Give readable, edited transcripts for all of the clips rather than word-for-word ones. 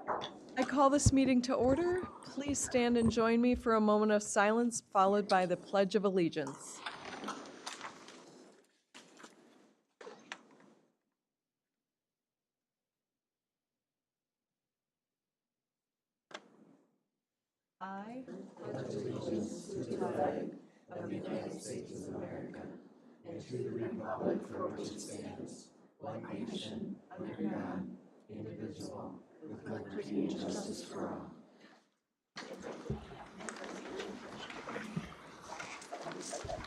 I call this meeting to order. Please stand and join me for a moment of silence, followed by the Pledge of Allegiance. I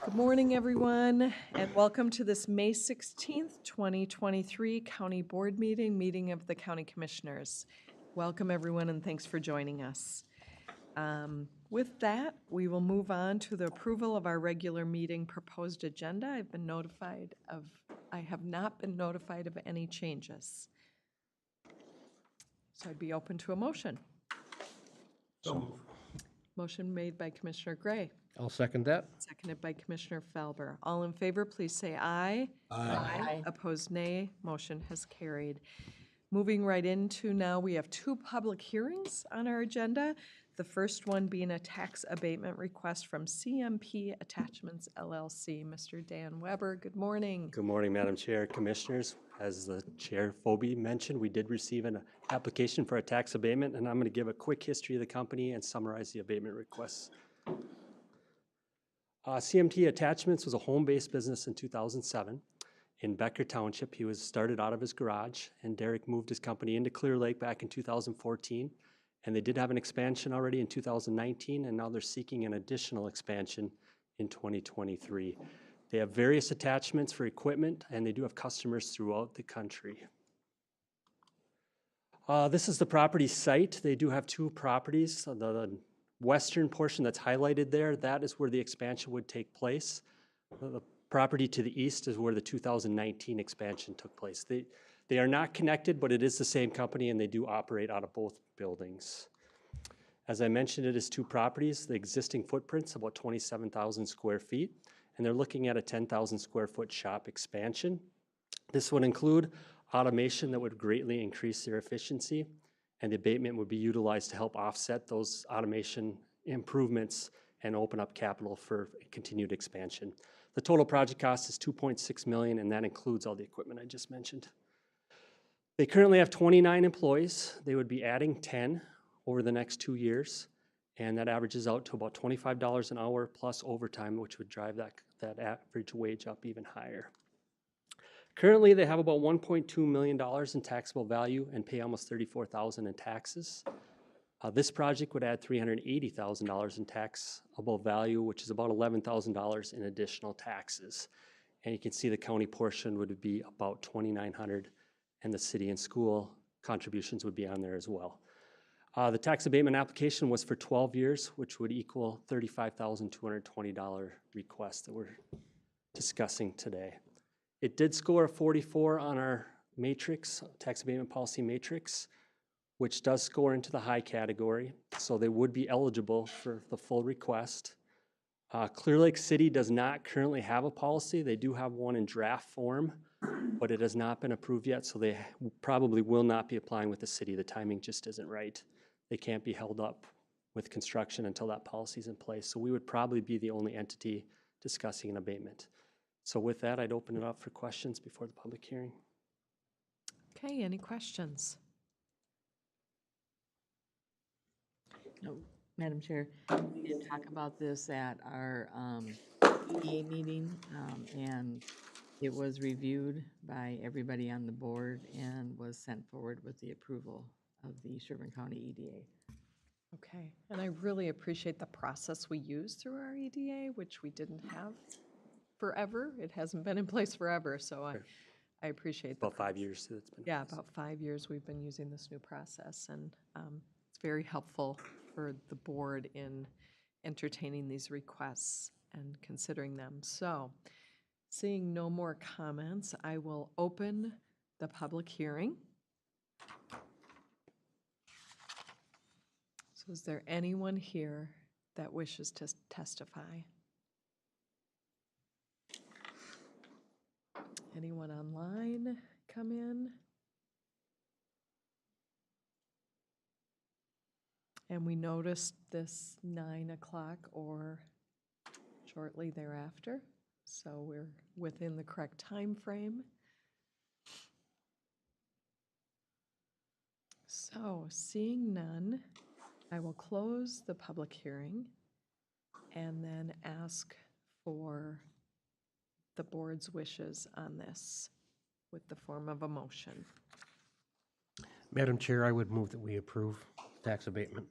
Good morning, everyone, and welcome to this May 16th, 2023 County Board meeting of the County Commissioners. Welcome, everyone, and thanks for joining us. With that, we will move on to the approval of our regular meeting proposed agenda. I have not been notified of any changes. So I'd be open to a motion. So move. Motion made by Commissioner Gray, I'll second that. seconded by Commissioner Felber. All in favor, please say aye. Aye. Opposed, nay. Motion has carried. Moving right into now, we have two public hearings on our agenda. The first one being a tax abatement request from CMP Attachments LLC. Mr. Dan Weber, good morning. Good morning, Madam Chair, Commissioners. As the Chair Phoebe mentioned, we did receive an application for a tax abatement, and I'm going to give a quick history of the company and summarize the abatement requests. CMT Attachments was a home-based business in 2007 in Becker Township. He was started out of his garage, and Derek moved his company into Clear Lake back in 2014. And they did have an expansion already in 2019, and now they're seeking an additional expansion in 2023. They have various attachments for equipment, and they do have customers throughout the country. This is the property site. They do have two properties. The western portion that's highlighted there, that is where the expansion would take place. The property to the east is where the 2019 expansion took place. They are not connected, but it is the same company, and they do operate out of both buildings. As I mentioned, it is two properties. The existing footprint's about 27,000 square feet, and they're looking at a 10,000 square foot shop expansion. This would include automation that would greatly increase their efficiency, and the abatement would be utilized to help offset those automation improvements and open up capital for continued expansion. The total project cost is $2.6 million, and that includes all the equipment I just mentioned. They currently have 29 employees. They would be adding 10 over the next 2 years, and that averages out to about $25 an hour plus overtime, which would drive that average wage up even higher. Currently, they have about $1.2 million in taxable value and pay almost $34,000 in taxes. This project would add $380,000 in taxable value, which is about $11,000 in additional taxes. And you can see the county portion would be about $2,900, and the city and school contributions would be on there as well. The tax abatement application was for 12 years, which would equal $35,220 request that we're discussing today. It did score a 44 on our matrix, tax abatement policy matrix, which does score into the high category, so they would be eligible for the full request. Clear Lake City does not currently have a policy. They do have one in draft form, but it has not been approved yet, so they probably will not be applying with the city. The timing just isn't right. They can't be held up with construction until that policy is in place, so we would probably be the only entity discussing an abatement. So with that, I'd open it up for questions before the public hearing. Okay, any questions? No, Madam Chair, we did talk about this at our EDA meeting, and it was reviewed by everybody on the board and was sent forward with the approval of the Sherburne County EDA. Okay, and I really appreciate the process we use through our EDA, which we didn't have forever. It hasn't been in place forever, so I appreciate About 5 years that it's been. Yeah, about 5 years we've been using this new process, and it's very helpful for the board in entertaining these requests and considering them. So, seeing no more comments, I will open the public hearing. So is there anyone here that wishes to testify? Anyone online come in? And we noticed this 9 o'clock or shortly thereafter, so we're within the correct time frame. So, seeing none, I will close the public hearing and then ask for the board's wishes on this with the form of a motion. Madam Chair, I would move that we approve tax abatement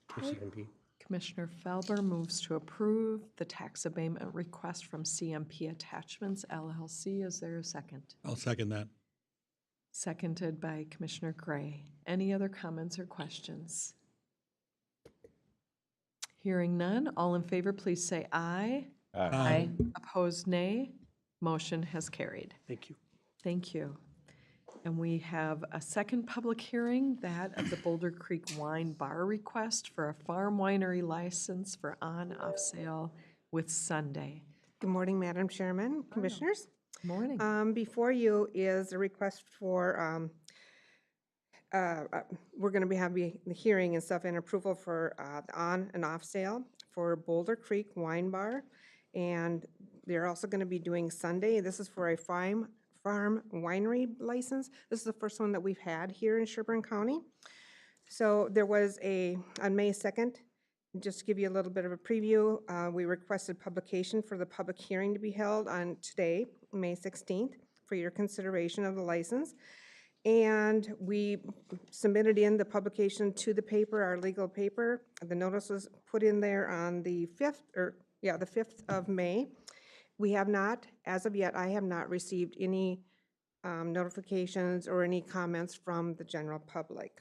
for Okay. CMP. Commissioner Felber moves to approve the tax abatement request from CMP Attachments LLC. Is there a second? I'll second that. Seconded by Commissioner Gray. Any other comments or questions? Hearing none, all in favor, please say aye. Aye. Opposed, nay. Motion has carried. Thank you. Thank you. And we have a second public hearing, that of the Boulder Creek Wine Bar request for a farm winery license for on-off sale with Sunday. Good morning, Madam Chairman, Commissioners. Morning. Before you is a request for, we're going to be having the hearing and stuff and approval for the on and off sale for Boulder Creek Wine Bar. And they're also going to be doing Sunday. This is for a farm winery license. This is the first one that we've had here in Sherburne County. So there was on May 2nd, just to give you a little bit of a preview, we requested publication for the public hearing to be held on today, May 16th, for your consideration of the license. And we submitted in the publication to the paper, our legal paper. The notice was put in there on the 5th, the 5th of May. We have not, as of yet, I have not received any notifications or any comments from the general public.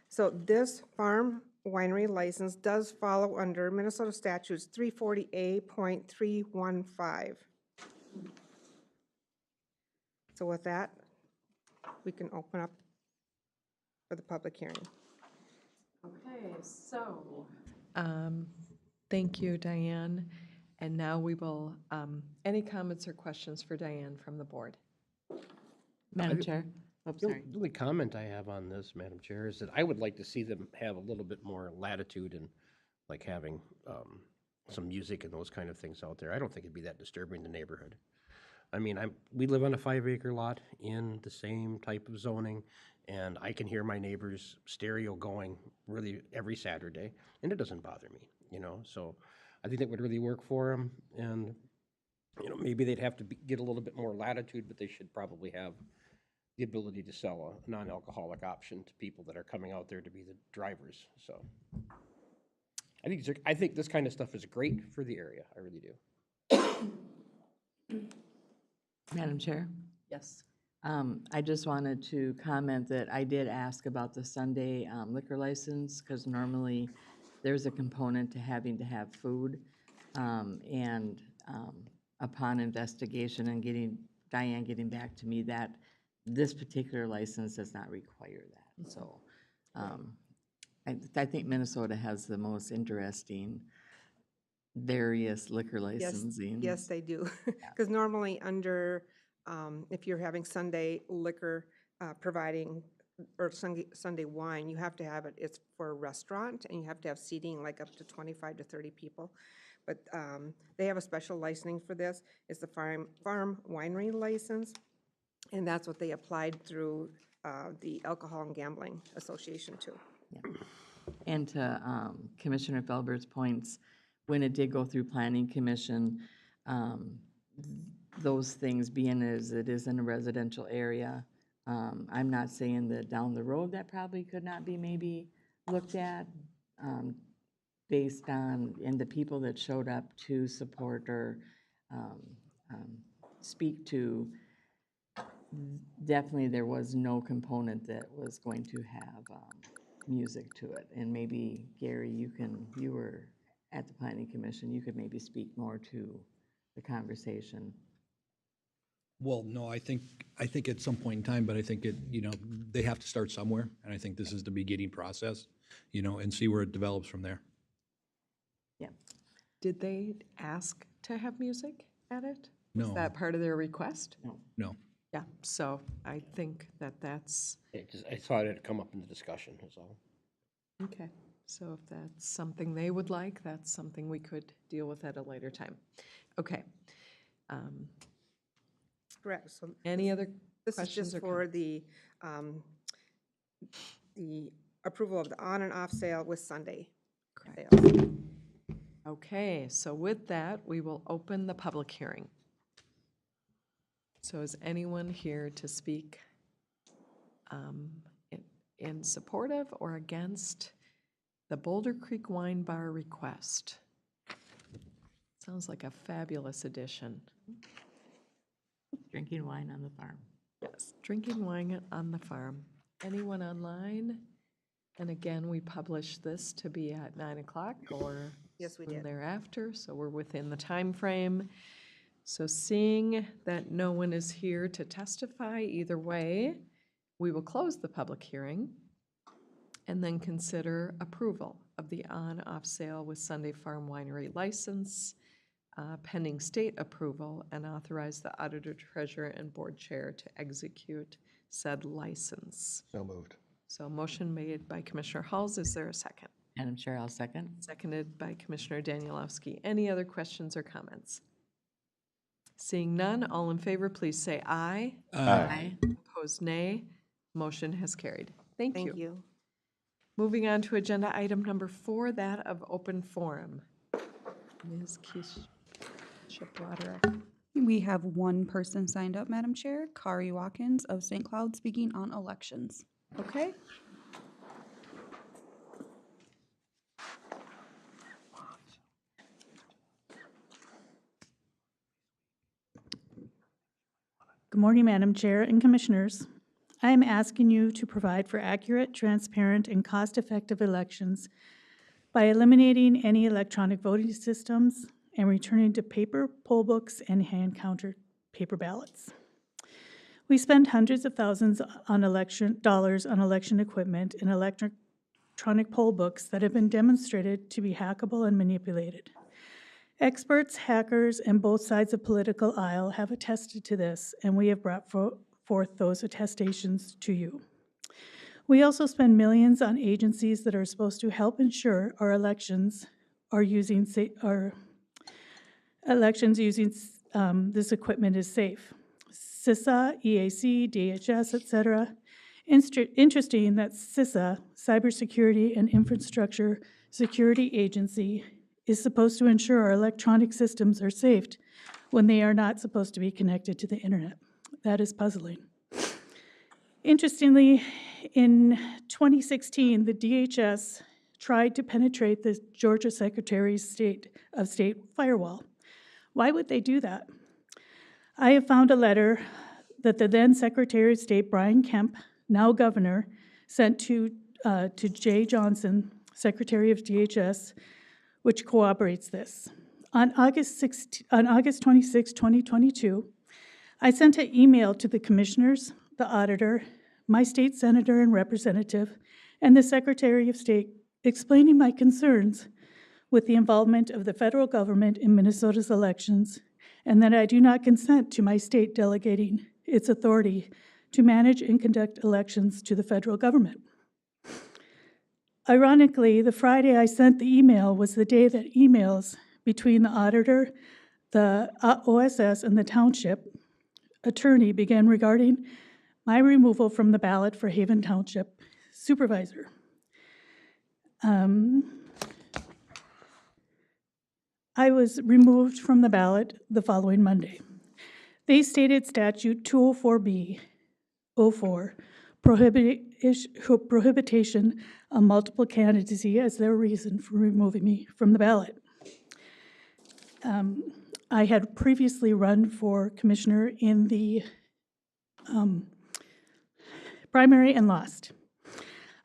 So this farm winery license does follow under Minnesota statutes 340A.315. So with that, we can open up for the public hearing. Okay, so. Thank you, Diane. And now we will, any comments or questions for Diane from the board? Madam Chair? Oh, The sorry. only comment I have on this, Madam Chair, is that I would like to see them have a little bit more latitude in like having some music and those kind of things out there. I don't think it'd be that disturbing to the neighborhood. I mean, we live on a 5-acre lot in the same type of zoning, and I can hear my neighbor's stereo going really every Saturday, and it doesn't bother me, so I think that would really work for them, and, maybe they'd have to get a little bit more latitude, but they should probably have the ability to sell a non-alcoholic option to people that are coming out there to be the drivers, so. I think this kind of stuff is great for the area, I really do. Madam Chair? Yes. I just wanted to comment that I did ask about the Sunday liquor license, because normally there's a component to having to have food. And upon investigation and Diane getting back to me, that this particular license does not require that. So I think Minnesota has the most interesting various liquor licensing. Yes, they do. Because normally under, if you're having Sunday liquor providing, or Sunday wine, you have to have it, it's for a restaurant, and you have to have seating like up to 25 to 30 people. But they have a special licensing for this. It's the farm winery license, and that's what they applied through the Alcohol and Gambling Association too. Yeah. And to Commissioner Felbert's points, when it did go through Planning Commission, those things being as it is in a residential area, I'm not saying that down the road that probably could not be maybe looked at based on, and the people that showed up to support or speak to, definitely there was no component that was going to have music to it. And maybe, Gary, you were at the Planning Commission, you could maybe speak more to the conversation. Well, no, I think at some point in time, but I think they have to start somewhere, and I think this is the beginning process, and see where it develops from there. Yeah. Did they ask to have music at it? No. Is that part of their request? No. Yeah, so I think that that's, I thought it'd come up in the discussion, is all. Okay, so if that's something they would like, that's something we could deal with at a later time. Okay. Correct. So Any other this is questions just or for comments? the approval of the on and off sale with Sunday Correct. sales. Okay, so with that, we will open the public hearing. So is anyone here to speak in support of or against the Boulder Creek Wine Bar request? Sounds like a fabulous addition. Drinking wine on the farm. Yes, drinking wine on the farm. Anyone online? And again, we publish this to be at 9 o'clock or Yes, we soon did. thereafter, so we're within the time frame. So seeing that no one is here to testify either way, we will close the public hearing and then consider approval of the on-off sale with Sunday Farm Winery license, pending state approval, and authorize the auditor, treasurer, and board chair to execute said license. So moved. So motion made by Commissioner Halls. Is there a second? Madam Chair, I'll second. Seconded by Commissioner Danielowski. Any other questions or comments? Seeing none, all in favor, please say aye. Aye. Opposed, nay. Motion has carried. Thank you. Thank you. Moving on to agenda item number 4, that of open forum. Ms. Keisha Broderick. We have one person signed up, Madam Chair, Kari Watkins of St. Cloud, speaking on elections. Okay. Good morning, Madam Chair and Commissioners. I am asking you to provide for accurate, transparent, and cost-effective elections by eliminating any electronic voting systems and returning to paper poll books and hand-counted paper ballots. We spend hundreds of thousands on dollars on election equipment and electronic poll books that have been demonstrated to be hackable and manipulated. Experts, hackers, and both sides of political aisle have attested to this, and we have brought forth those attestations to you. We also spend millions on agencies that are supposed to help ensure our elections are using this equipment is safe. CISA, EAC, DHS, etc. Interesting that CISA, Cybersecurity and Infrastructure Security Agency, is supposed to ensure our electronic systems are safe when they are not supposed to be connected to the internet. That is puzzling. Interestingly, in 2016, the DHS tried to penetrate the Georgia Secretary of State firewall. Why would they do that? I have found a letter that the then Secretary of State, Brian Kemp, now governor, sent to Jay Johnson, Secretary of DHS, which corroborates this. On August 26, 2022, I sent an email to the commissioners, the auditor, my state senator and representative, and the Secretary of State explaining my concerns with the involvement of the federal government in Minnesota's elections, and that I do not consent to my state delegating its authority to manage and conduct elections to the federal government. Ironically, the Friday I sent the email was the day that emails between the auditor, the OSS, and the township attorney began regarding my removal from the ballot for Haven Township supervisor. I was removed from the ballot the following Monday. They stated statute 204B-04, prohibition of multiple candidacy as their reason for removing me from the ballot. I had previously run for commissioner in the primary and lost.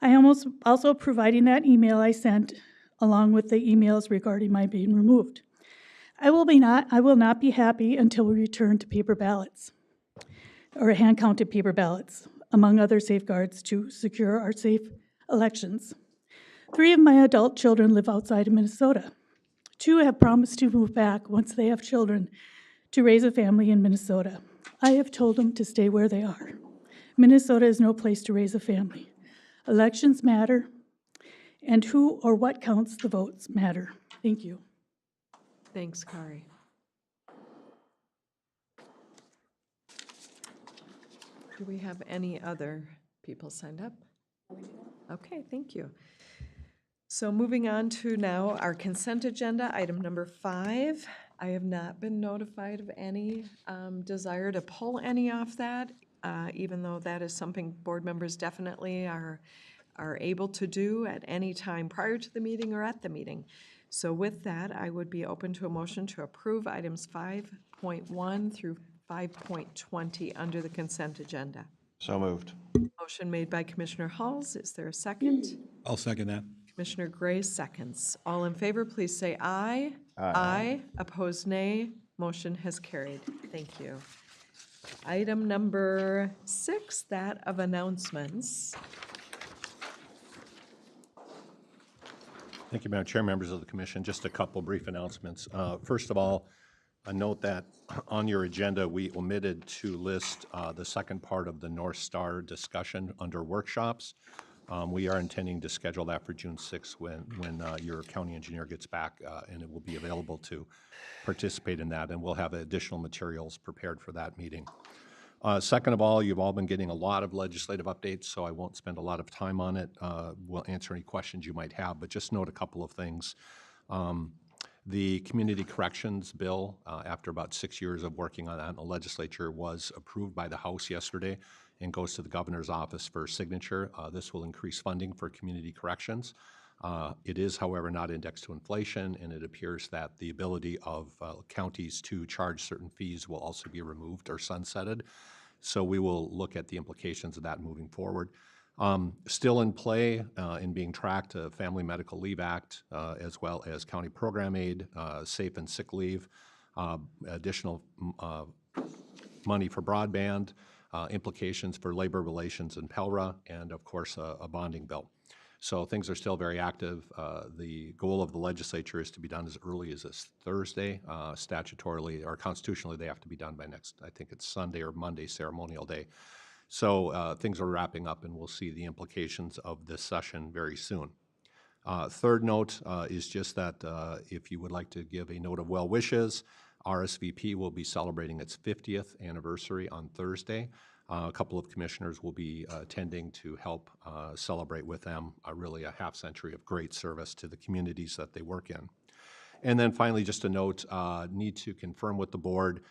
I am also providing that email I sent along with the emails regarding my being removed. I will not be happy until we return to paper ballots, or hand-counted paper ballots, among other safeguards to secure our safe elections. 3 of my adult children live outside of Minnesota. 2 have promised to move back once they have children to raise a family in Minnesota. I have told them to stay where they are. Minnesota is no place to raise a family. Elections matter, and who or what counts the votes matter. Thank you. Thanks, Kari. Do we have any other people signed up? Okay, thank you. So moving on to now our consent agenda, item number 5. I have not been notified of any desire to pull any off that, even though that is something board members definitely are able to do at any time prior to the meeting or at the meeting. So with that, I would be open to a motion to approve items 5.1 through 5.20 under the consent agenda. So moved. Motion made by Commissioner Halls. Is there a second? I'll second that. Commissioner Gray seconds. All in favor, please say aye. Aye. Opposed, nay. Motion has carried. Thank you. Item number 6, that of announcements. Thank you, Madam Chair, members of the commission. Just a couple brief announcements. First of all, a note that on your agenda, we omitted to list the second part of the North Star discussion under workshops. We are intending to schedule that for June 6th when your county engineer gets back, and it will be available to participate in that, and we'll have additional materials prepared for that meeting. Second of all, you've all been getting a lot of legislative updates, so I won't spend a lot of time on it. We'll answer any questions you might have, but just note a couple of things. The community corrections bill, after about 6 years of working on that in the legislature, was approved by the House yesterday and goes to the governor's office for signature. This will increase funding for community corrections. It is, however, not indexed to inflation, and it appears that the ability of counties to charge certain fees will also be removed or sunsetted. So we will look at the implications of that moving forward. Still in play and being tracked, Family Medical Leave Act, as well as county program aid, safe and sick leave, additional money for broadband, implications for labor relations in PELRA, and of course a bonding bill. So things are still very active. The goal of the legislature is to be done as early as this Thursday. Statutorily or constitutionally, they have to be done by next, I think it's Sunday or Monday, ceremonial day. So things are wrapping up, and we'll see the implications of this session very soon. Third note is just that if you would like to give a note of well wishes, RSVP will be celebrating its 50th anniversary on Thursday. A couple of commissioners will be attending to help celebrate with them really a half century of great service to the communities that they work in. And then finally, just a note, need to confirm with the board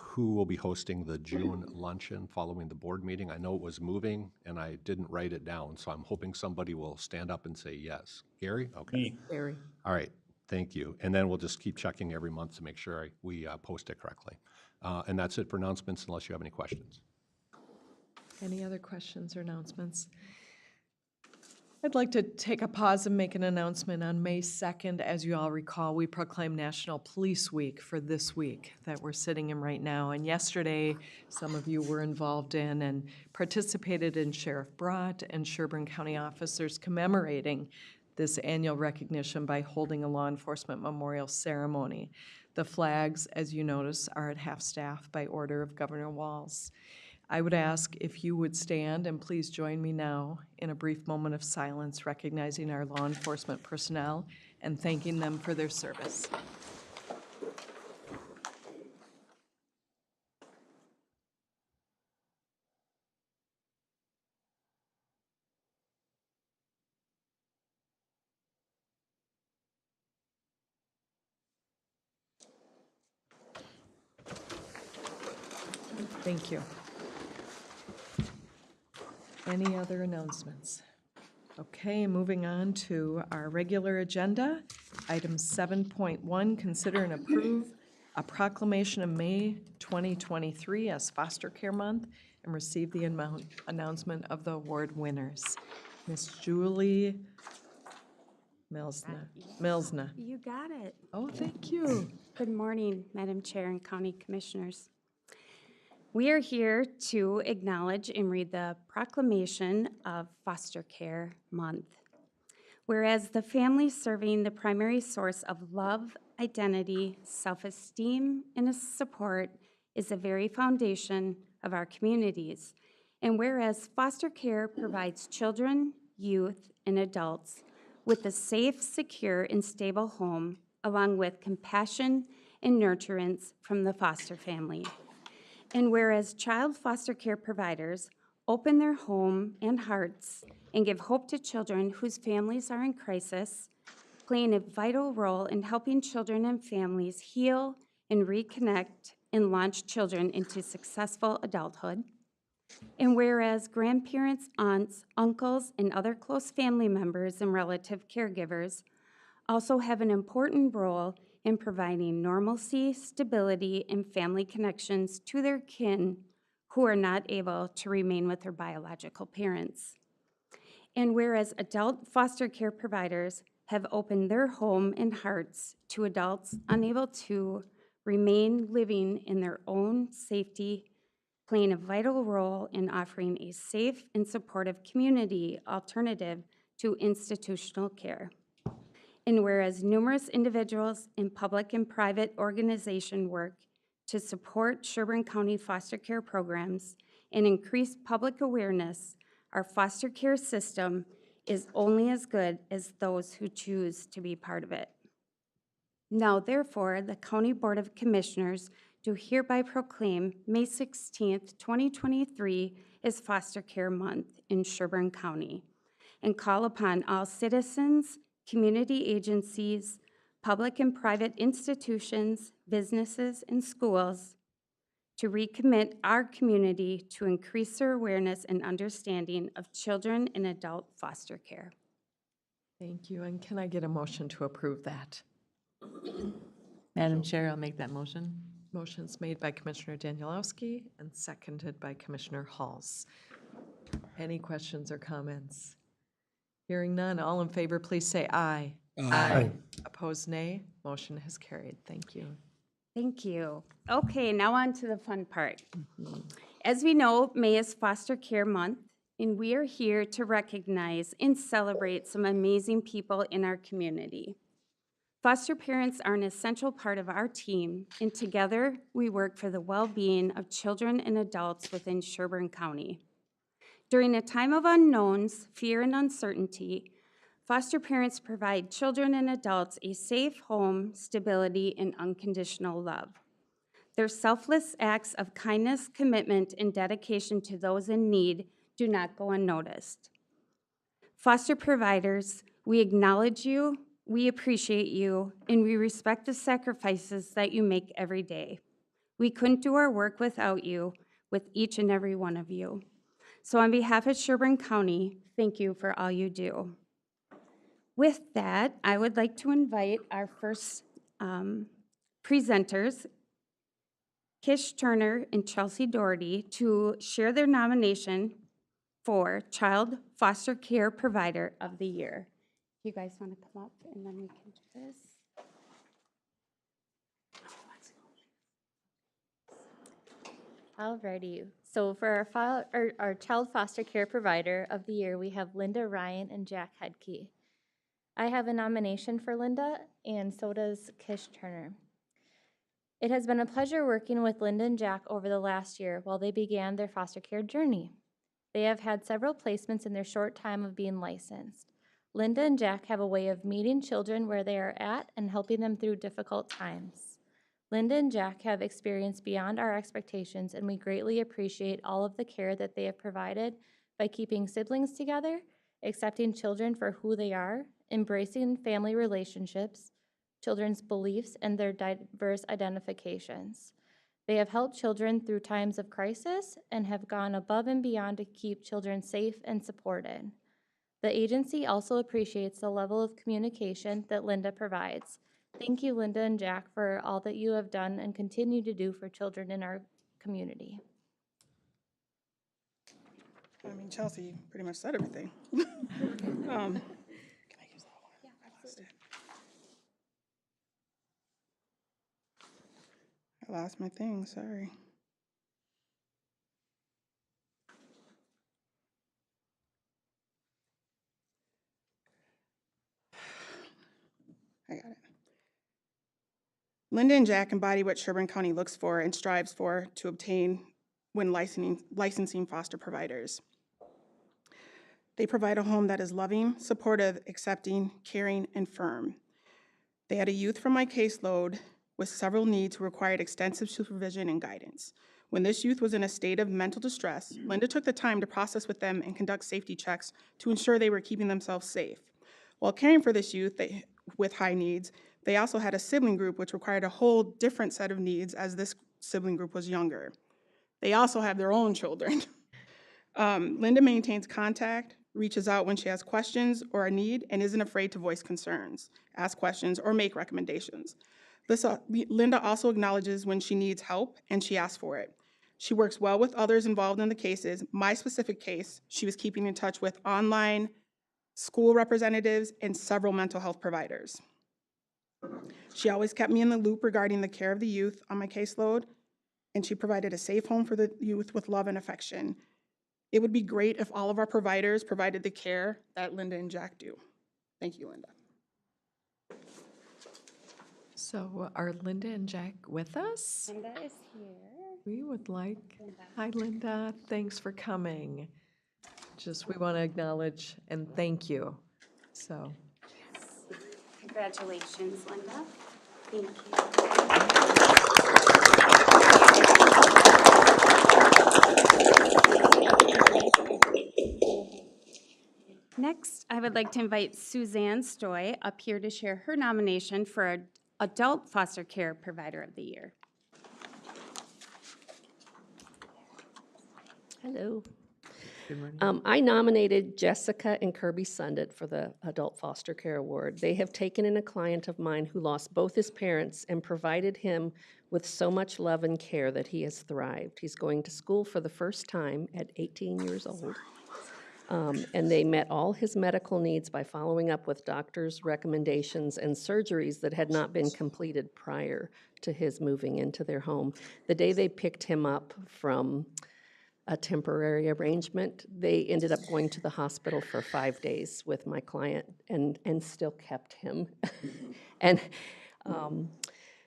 who will be hosting the June luncheon following the board meeting. I know it was moving, and I didn't write it down, so I'm hoping somebody will stand up and say yes. Gary? Okay. Barry. All right, thank you. And then we'll just keep checking every month to make sure we post it correctly. And that's it for announcements, unless you have any questions. Any other questions or announcements? I'd like to take a pause and make an announcement. On May 2nd, as you all recall, we proclaimed National Police Week for this week that we're sitting in right now. And yesterday, some of you were involved in and participated in Sheriff Brott and Sherburne County officers commemorating this annual recognition by holding a law enforcement memorial ceremony. The flags, as you notice, are at half-staff by order of Governor Walz. I would ask if you would stand and please join me now in a brief moment of silence recognizing our law enforcement personnel and thanking them for their service. Thank you. Any other announcements? Okay, moving on to our regular agenda. Item 7.1, consider and approve a proclamation of May 2023 as Foster Care Month and receive the announcement of the award winners. Miss Julie Milsna. You got it. Oh, thank you. Good morning, Madam Chair and County Commissioners. We are here to acknowledge and read the proclamation of Foster Care Month. Whereas the family serving the primary source of love, identity, self-esteem, and support is the very foundation of our communities. And whereas foster care provides children, youth, and adults with a safe, secure, and stable home, along with compassion and nurturance from the foster family. And whereas child foster care providers open their home and hearts and give hope to children whose families are in crisis, playing a vital role in helping children and families heal and reconnect and launch children into successful adulthood. And whereas grandparents, aunts, uncles, and other close family members and relative caregivers also have an important role in providing normalcy, stability, and family connections to their kin who are not able to remain with their biological parents. And whereas adult foster care providers have opened their home and hearts to adults unable to remain living in their own safety, playing a vital role in offering a safe and supportive community alternative to institutional care. And whereas numerous individuals in public and private organization work to support Sherburne County foster care programs and increase public awareness, our foster care system is only as good as those who choose to be part of it. Now, therefore, the County Board of Commissioners do hereby proclaim May 16th, 2023 as Foster Care Month in Sherburne County and call upon all citizens, community agencies, public and private institutions, businesses, and schools to recommit our community to increase their awareness and understanding of children and adult foster care. Thank you, and can I get a motion to approve that? Madam Chair, I'll make that motion. Motion's made by Commissioner Danielowski and seconded by Commissioner Halls. Any questions or comments? Hearing none, all in favor, please say aye. Aye. Opposed, nay. Motion has carried. Thank you. Thank you. Okay, now on to the fun part. As we know, May is Foster Care Month, and we are here to recognize and celebrate some amazing people in our community. Foster parents are an essential part of our team, and together we work for the well-being of children and adults within Sherburne County. During a time of unknowns, fear, and uncertainty, foster parents provide children and adults a safe home, stability, and unconditional love. Their selfless acts of kindness, commitment, and dedication to those in need do not go unnoticed. Foster providers, we acknowledge you, we appreciate you, and we respect the sacrifices that you make every day. We couldn't do our work without you, with each and every one of you. So on behalf of Sherburne County, thank you for all you do. With that, I would like to invite our first presenters, Kish Turner and Chelsea Doherty, to share their nomination for Child Foster Care Provider of the Year. You guys want to come up and then we can do this? Alrighty, so for our Child Foster Care Provider of the Year, we have Linda Ryan and Jack Hedke. I have a nomination for Linda, and so does Kish Turner. It has been a pleasure working with Linda and Jack over the last year while they began their foster care journey. They have had several placements in their short time of being licensed. Linda and Jack have a way of meeting children where they are at and helping them through difficult times. Linda and Jack have experience beyond our expectations, and we greatly appreciate all of the care that they have provided by keeping siblings together, accepting children for who they are, embracing family relationships, children's beliefs, and their diverse identifications. They have helped children through times of crisis and have gone above and beyond to keep children safe and supported. The agency also appreciates the level of communication that Linda provides. Thank you, Linda and Jack, for all that you have done and continue to do for children in our community. I mean, Chelsea pretty much said everything. Can I use that one? Yeah, I lost it. I lost my thing, sorry. I got it. Linda and Jack embody what Sherburne County looks for and strives for to obtain when licensing foster providers. They provide a home that is loving, supportive, accepting, caring, and firm. They had a youth from my caseload with several needs who required extensive supervision and guidance. When this youth was in a state of mental distress, Linda took the time to process with them and conduct safety checks to ensure they were keeping themselves safe. While caring for this youth with high needs, they also had a sibling group which required a whole different set of needs as this sibling group was younger. They also have their own children. Linda maintains contact, reaches out when she has questions or a need, and isn't afraid to voice concerns, ask questions, or make recommendations. Linda also acknowledges when she needs help, and she asks for it. She works well with others involved in the cases. My specific case, she was keeping in touch with online, school representatives, and several mental health providers. She always kept me in the loop regarding the care of the youth on my caseload, and she provided a safe home for the youth with love and affection. It would be great if all of our providers provided the care that Linda and Jack do. Thank you, Linda. So are Linda and Jack with us? Linda is here. We would like, hi Linda, thanks for coming. We want to acknowledge and thank you. So, Congratulations, Linda. Thank you. Next, I would like to invite Suzanne Stoy up here to share her nomination for Adult Foster Care Provider of the Year. Hello. I nominated Jessica and Kirby Sundit for the Adult Foster Care Award. They have taken in a client of mine who lost both his parents and provided him with so much love and care that he has thrived. He's going to school for the first time at 18 years old. And they met all his medical needs by following up with doctors' recommendations and surgeries that had not been completed prior to his moving into their home. The day they picked him up from a temporary arrangement, they ended up going to the hospital for 5 days with my client and still kept him. And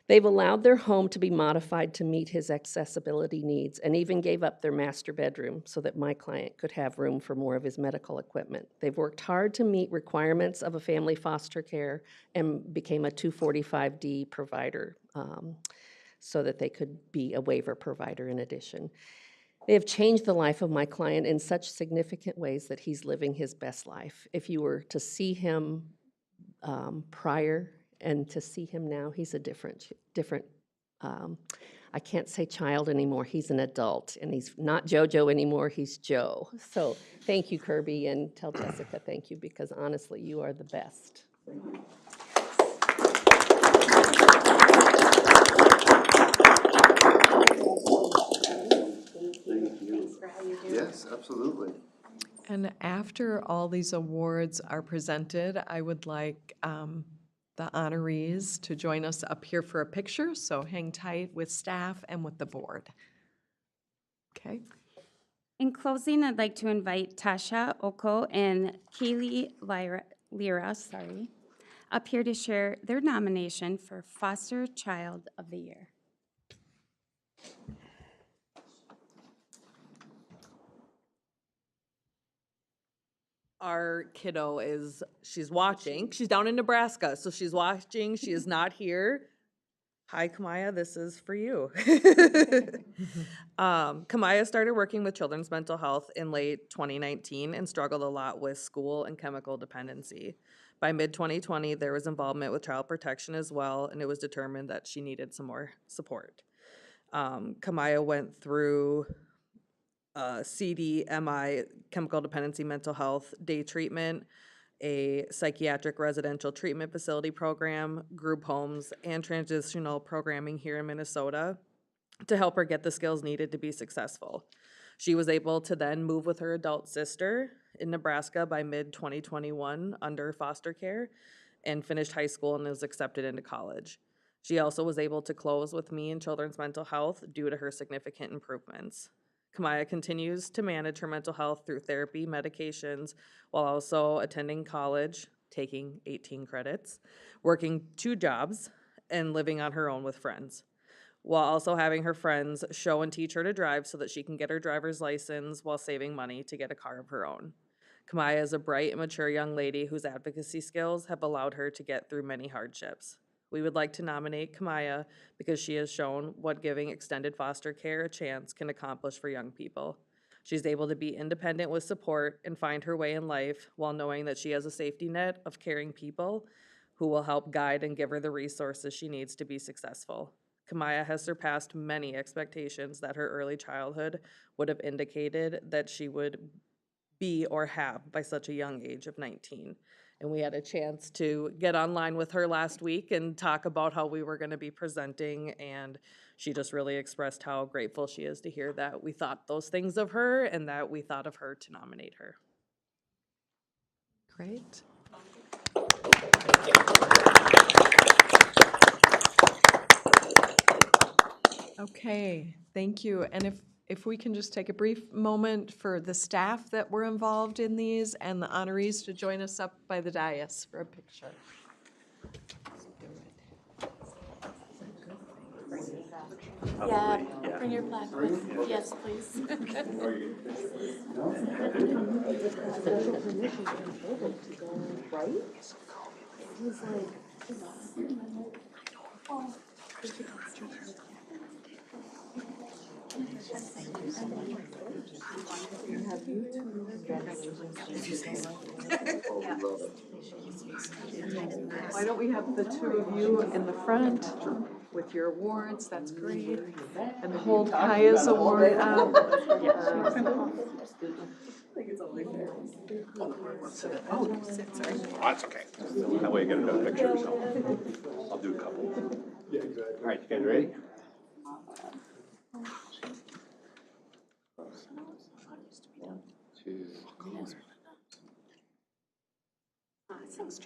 they've allowed their home to be modified to meet his accessibility needs and even gave up their master bedroom so that my client could have room for more of his medical equipment. They've worked hard to meet requirements of a family foster care and became a 245D provider so that they could be a waiver provider in addition. They have changed the life of my client in such significant ways that he's living his best life. If you were to see him prior and to see him now, he's a different, I can't say child anymore, he's an adult, and he's not JoJo anymore, he's Joe. So thank you, Kirby, and tell Jessica thank you, because honestly, you are the best. Yes, absolutely. and after all these awards are presented, I would like the honorees to join us up here for a picture, so hang tight with staff and with the board. Okay. In closing, I'd like to invite Tasha Oko and Kaylee Lira, up here to share their nomination for Foster Child of the Year. Our kiddo she's watching. She's down in Nebraska, so she's watching. She is not here. Hi, Kamaya, this is for you. Kamaya started working with children's mental health in late 2019 and struggled a lot with school and chemical dependency. By mid-2020, there was involvement with child protection as well, and it was determined that she needed some more support. Kamaya went through CDMI, chemical dependency mental health day treatment, a psychiatric residential treatment facility program, group homes, and transitional programming here in Minnesota to help her get the skills needed to be successful. She was able to then move with her adult sister in Nebraska by mid-2021 under foster care and finished high school and was accepted into college. She also was able to close with me in children's mental health due to her significant improvements. Kamaya continues to manage her mental health through therapy, medications, while also attending college, taking 18 credits, working 2 jobs, and living on her own with friends, while also having her friends show and teach her to drive so that she can get her driver's license while saving money to get a car of her own. Kamaya is a bright and mature young lady whose advocacy skills have allowed her to get through many hardships. We would like to nominate Kamaya because she has shown what giving extended foster care a chance can accomplish for young people. She's able to be independent with support and find her way in life while knowing that she has a safety net of caring people who will help guide and give her the resources she needs to be successful. Kamaya has surpassed many expectations that her early childhood would have indicated that she would be or have by such a young age of 19. And we had a chance to get online with her last week and talk about how we were going to be presenting, and she just really expressed how grateful she is to hear that we thought those things of her and that we thought of her to nominate her. Great. Okay, thank you. And if we can just take a brief moment for the staff that were involved in these and the honorees to join us up by the dais for a picture. Yeah, bring your plaque with. Yes, please. Why don't we have the two of you in the front with your awards? That's great. And hold Kaya's award up. Oh, you sit, sorry. Oh, that's okay. That way you get a better picture, so I'll do a couple. Yeah, exactly. All right, you guys ready? Two.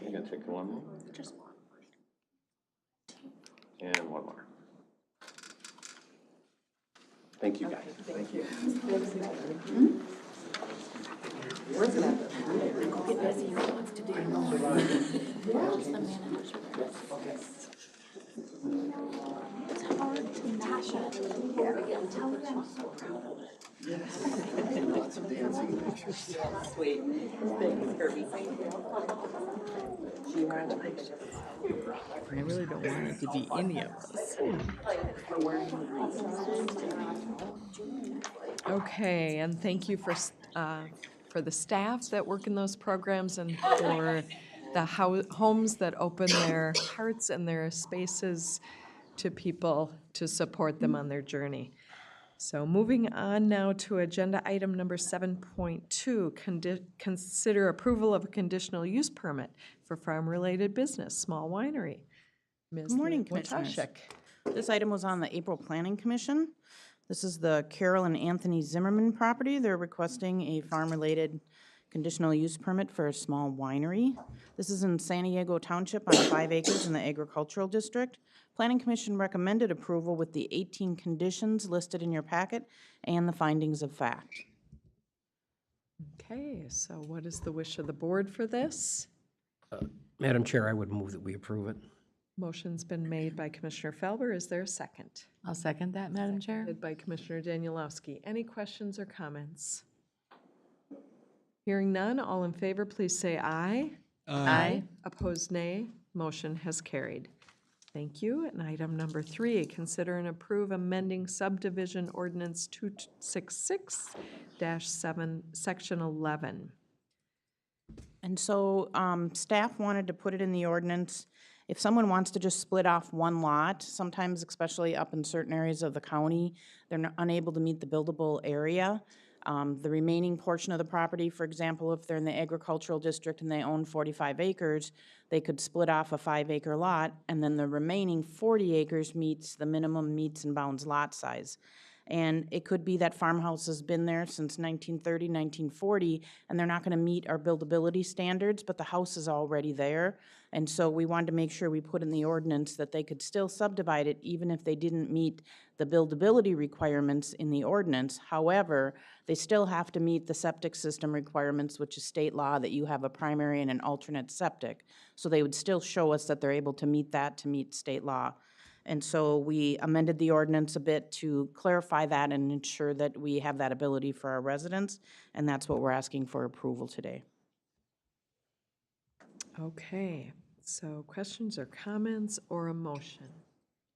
I'm gonna take one more. And one more. Thank you, guys. Thank you. Where's it at? Go get busy. Who wants to do it? Just the managers. It's hard to Natasha. Tell her I'm so proud of it. Lots of dancing pictures. Sweet. Thanks, Kirby. I really don't want it to be any of us. Okay, and thank you for the staff that work in those programs and for the homes that open their hearts and their spaces to people to support them on their journey. So moving on now to agenda item number 7.2, consider approval of a conditional use permit for farm-related business, small winery. Ms. Good morning, Commissioners. Wojtaszek. This item was on the April Planning Commission. This is the Carol and Anthony Zimmerman property. They're requesting a farm-related conditional use permit for a small winery. This is in San Diego Township on 5 acres in the agricultural district. Planning Commission recommended approval with the 18 conditions listed in your packet and the findings of fact. Okay, so what is the wish of the board for this? Madam Chair, I would move that we approve it. Motion's been made by Commissioner Felber. Is there a second? I'll second that, Madam Chair. Seconded by Commissioner Danielowski. Any questions or comments? Hearing none, all in favor, please say aye. Aye. Opposed, nay. Motion has carried. Thank you. And item number 3, consider and approve amending subdivision ordinance 266-7, section 11. And so staff wanted to put it in the ordinance. If someone wants to just split off one lot, sometimes, especially up in certain areas of the county, they're unable to meet the buildable area. The remaining portion of the property, for example, if they're in the agricultural district and they own 45 acres, they could split off a 5-acre lot, and then the remaining 40 acres meets the minimum meets and bounds lot size. And it could be that farmhouse has been there since 1930, 1940, and they're not gonna meet our buildability standards, but the house is already there. And so we wanted to make sure we put in the ordinance that they could still subdivide it even if they didn't meet the buildability requirements in the ordinance. However, they still have to meet the septic system requirements, which is state law that you have a primary and an alternate septic. So they would still show us that they're able to meet that to meet state law. And so we amended the ordinance a bit to clarify that and ensure that we have that ability for our residents, and that's what we're asking for approval today. Okay, so questions or comments or a motion?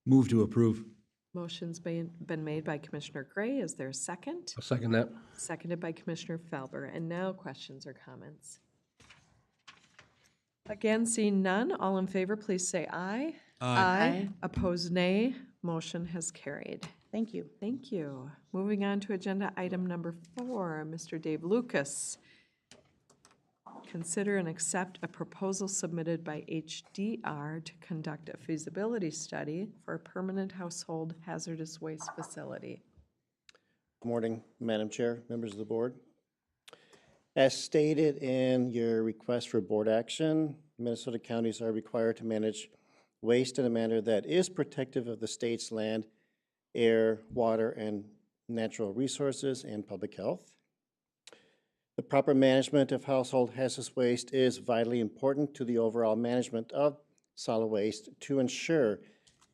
Move to approve. Motion's been made by Commissioner Gray. Is there a second? I'll second that. Seconded by Commissioner Felber. And now questions or comments? Again, seeing none, all in favor, please say aye. Aye. Opposed, nay. Motion has carried. Thank you. Thank you. Moving on to agenda item number 4, Mr. Dave Lucas. Consider and accept a proposal submitted by HDR to conduct a feasibility study for a permanent household hazardous waste facility. Good morning, Madam Chair, members of the board. As stated in your request for board action, Minnesota counties are required to manage waste in a manner that is protective of the state's land, air, water, and natural resources and public health. The proper management of household hazardous waste is vitally important to the overall management of solid waste to ensure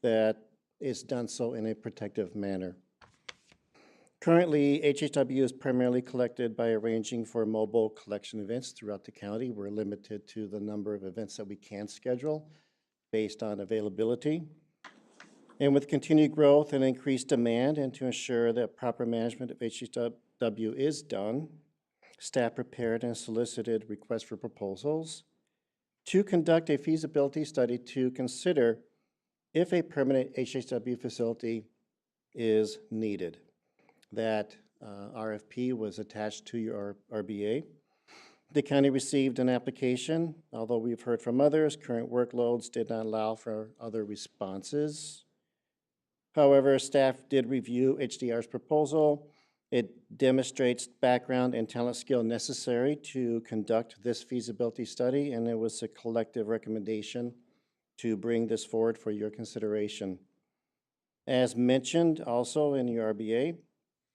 that it's done so in a protective manner. Currently, HHW is primarily collected by arranging for mobile collection events throughout the county. We're limited to the number of events that we can schedule based on availability. And with continued growth and increased demand, and to ensure that proper management of HHW is done, staff prepared and solicited requests for proposals to conduct a feasibility study to consider if a permanent HHW facility is needed. That RFP was attached to your RBA. The county received an application. Although we've heard from others, current workloads did not allow for other responses. However, staff did review HDR's proposal. It demonstrates background and talent skill necessary to conduct this feasibility study, and it was a collective recommendation to bring this forward for your consideration. As mentioned also in your RBA,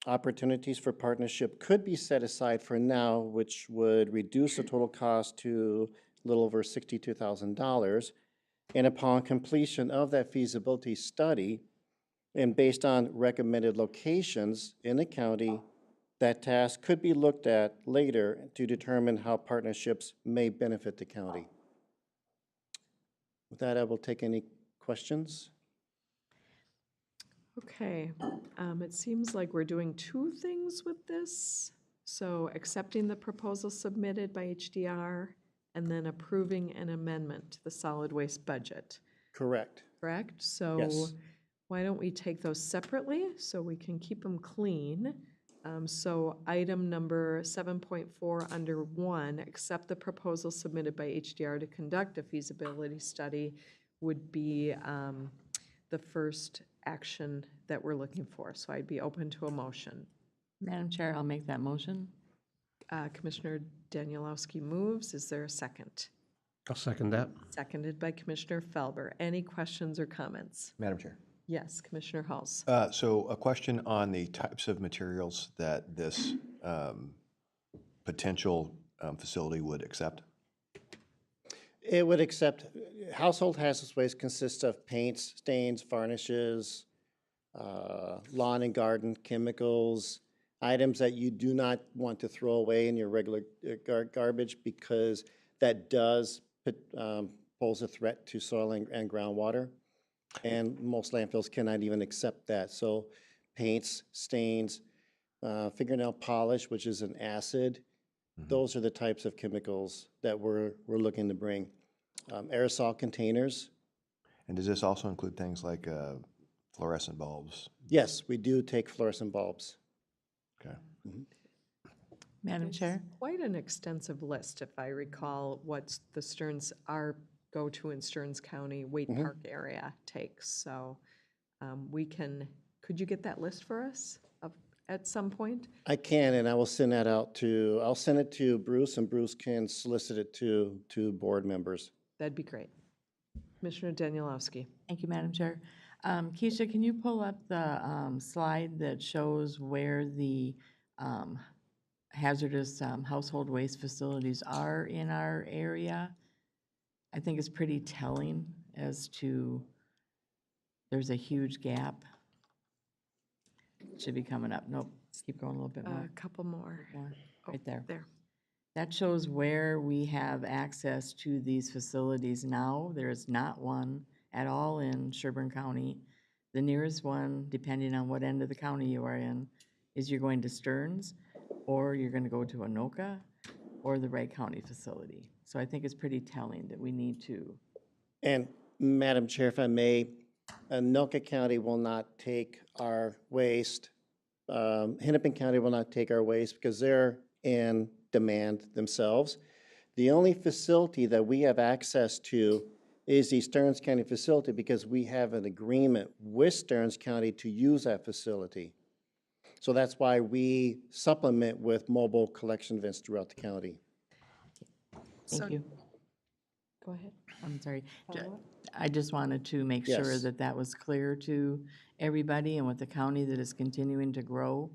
opportunities for partnership could be set aside for now, which would reduce the total cost to a little over $62,000. And upon completion of that feasibility study, and based on recommended locations in the county, that task could be looked at later to determine how partnerships may benefit the county. With that, I will take any questions. Okay, it seems like we're doing two things with this. So accepting the proposal submitted by HDR and then approving an amendment to the solid waste budget. Correct. Correct? So Yes. why don't we take those separately so we can keep them clean? So item number 7.4 under 1, accept the proposal submitted by HDR to conduct a feasibility study would be the first action that we're looking for. So I'd be open to a motion. Madam Chair, I'll make that motion. Commissioner Danielowski moves. Is there a second? I'll second that. Seconded by Commissioner Felber. Any questions or comments? Madam Chair. Yes, Commissioner Halls. So a question on the types of materials that this potential facility would accept. It would accept, household hazardous waste consists of paints, stains, varnishes, lawn and garden chemicals, items that you do not want to throw away in your regular garbage because that does pose a threat to soil and groundwater. And most landfills cannot even accept that. So paints, stains, fingernail polish, which is an acid, those are the types of chemicals that we're looking to bring. Aerosol containers. And does this also include things like fluorescent bulbs? Yes, we do take fluorescent bulbs. Okay. Madam Chair? Quite an extensive list, if I recall, what the Stearns, our go-to in Stearns County, Wade Park area takes. So we can, could you get that list for us at some point? I can, and I will send that out to, I'll send it to Bruce, and Bruce can solicit it to board members. That'd be great. Commissioner Danielowski. Thank you, Madam Chair. Keisha, can you pull up the slide that shows where the hazardous household waste facilities are in our area? I think it's pretty telling as to there's a huge gap. Should be coming up. Nope, keep going a little bit more. A couple more. Right there. There. That shows where we have access to these facilities now. There is not one at all in Sherburne County. The nearest one, depending on what end of the county you are in, is you're going to Stearns, or you're gonna go to Anoka, or the Wright County facility. So I think it's pretty telling that we need to. And Madam Chair, if I may, Anoka County will not take our waste. Hennepin County will not take our waste because they're in demand themselves. The only facility that we have access to is the Stearns County facility because we have an agreement with Stearns County to use that facility. So that's why we supplement with mobile collection events throughout the county. Thank you. Go ahead. I'm sorry. I just wanted to make sure Yes. that that was clear to everybody, and with the county that is continuing to grow,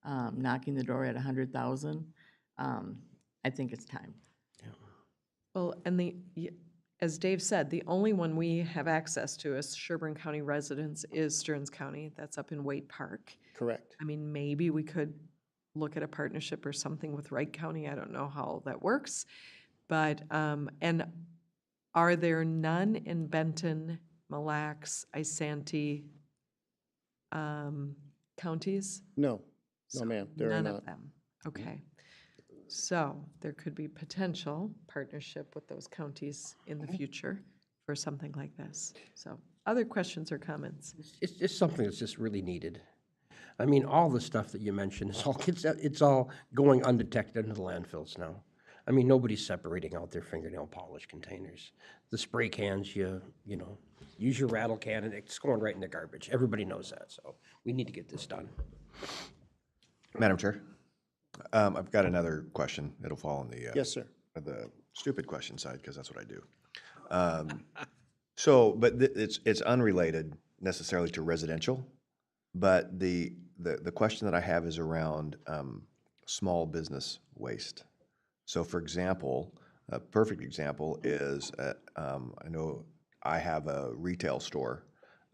knocking the door at 100,000, I think it's time. Well, and as Dave said, the only one we have access to as Sherburne County residents is Stearns County. That's up in Waite Park. Correct. I mean, maybe we could look at a partnership or something with Wright County. I don't know how that works. But, and are there none in Benton, Mille Lacs, Isanti counties? No, So no ma'am, there are none not. of them. Okay. So there could be potential partnership with those counties in the future for something like this. So other questions or comments? It's just something that's just really needed. I mean, all the stuff that you mentioned, it's all going undetected into the landfills now. I mean, nobody's separating out their fingernail polish containers. The spray cans, you know, use your rattle can and it's going right in the garbage. Everybody knows that, so we need to get this done. Madam Chair, I've got another question. It'll fall on the Yes, sir. The stupid question side because that's what I do. But it's unrelated necessarily to residential, but the question that I have is around small business waste. So, for example, a perfect example is I know I have a retail store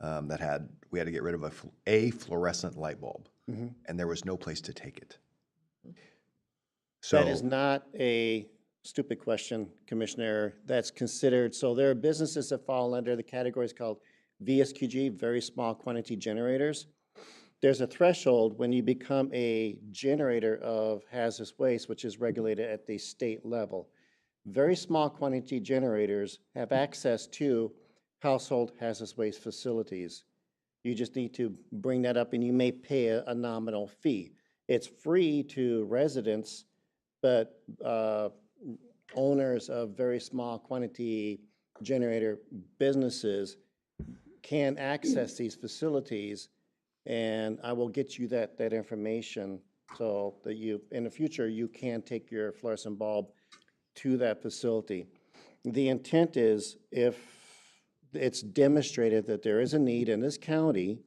that we had to get rid of a fluorescent light bulb, and there was no place to take it. So That is not a stupid question, Commissioner. That's considered, so there are businesses that fall under the categories called VSQG, very small quantity generators. There's a threshold when you become a generator of hazardous waste, which is regulated at the state level. Very small quantity generators have access to household hazardous waste facilities. You just need to bring that up and you may pay a nominal fee. It's free to residents, but owners of very small quantity generator businesses can access these facilities, and I will get you that information so that in the future, you can take your fluorescent bulb to that facility. The intent is if it's demonstrated that there is a need in this county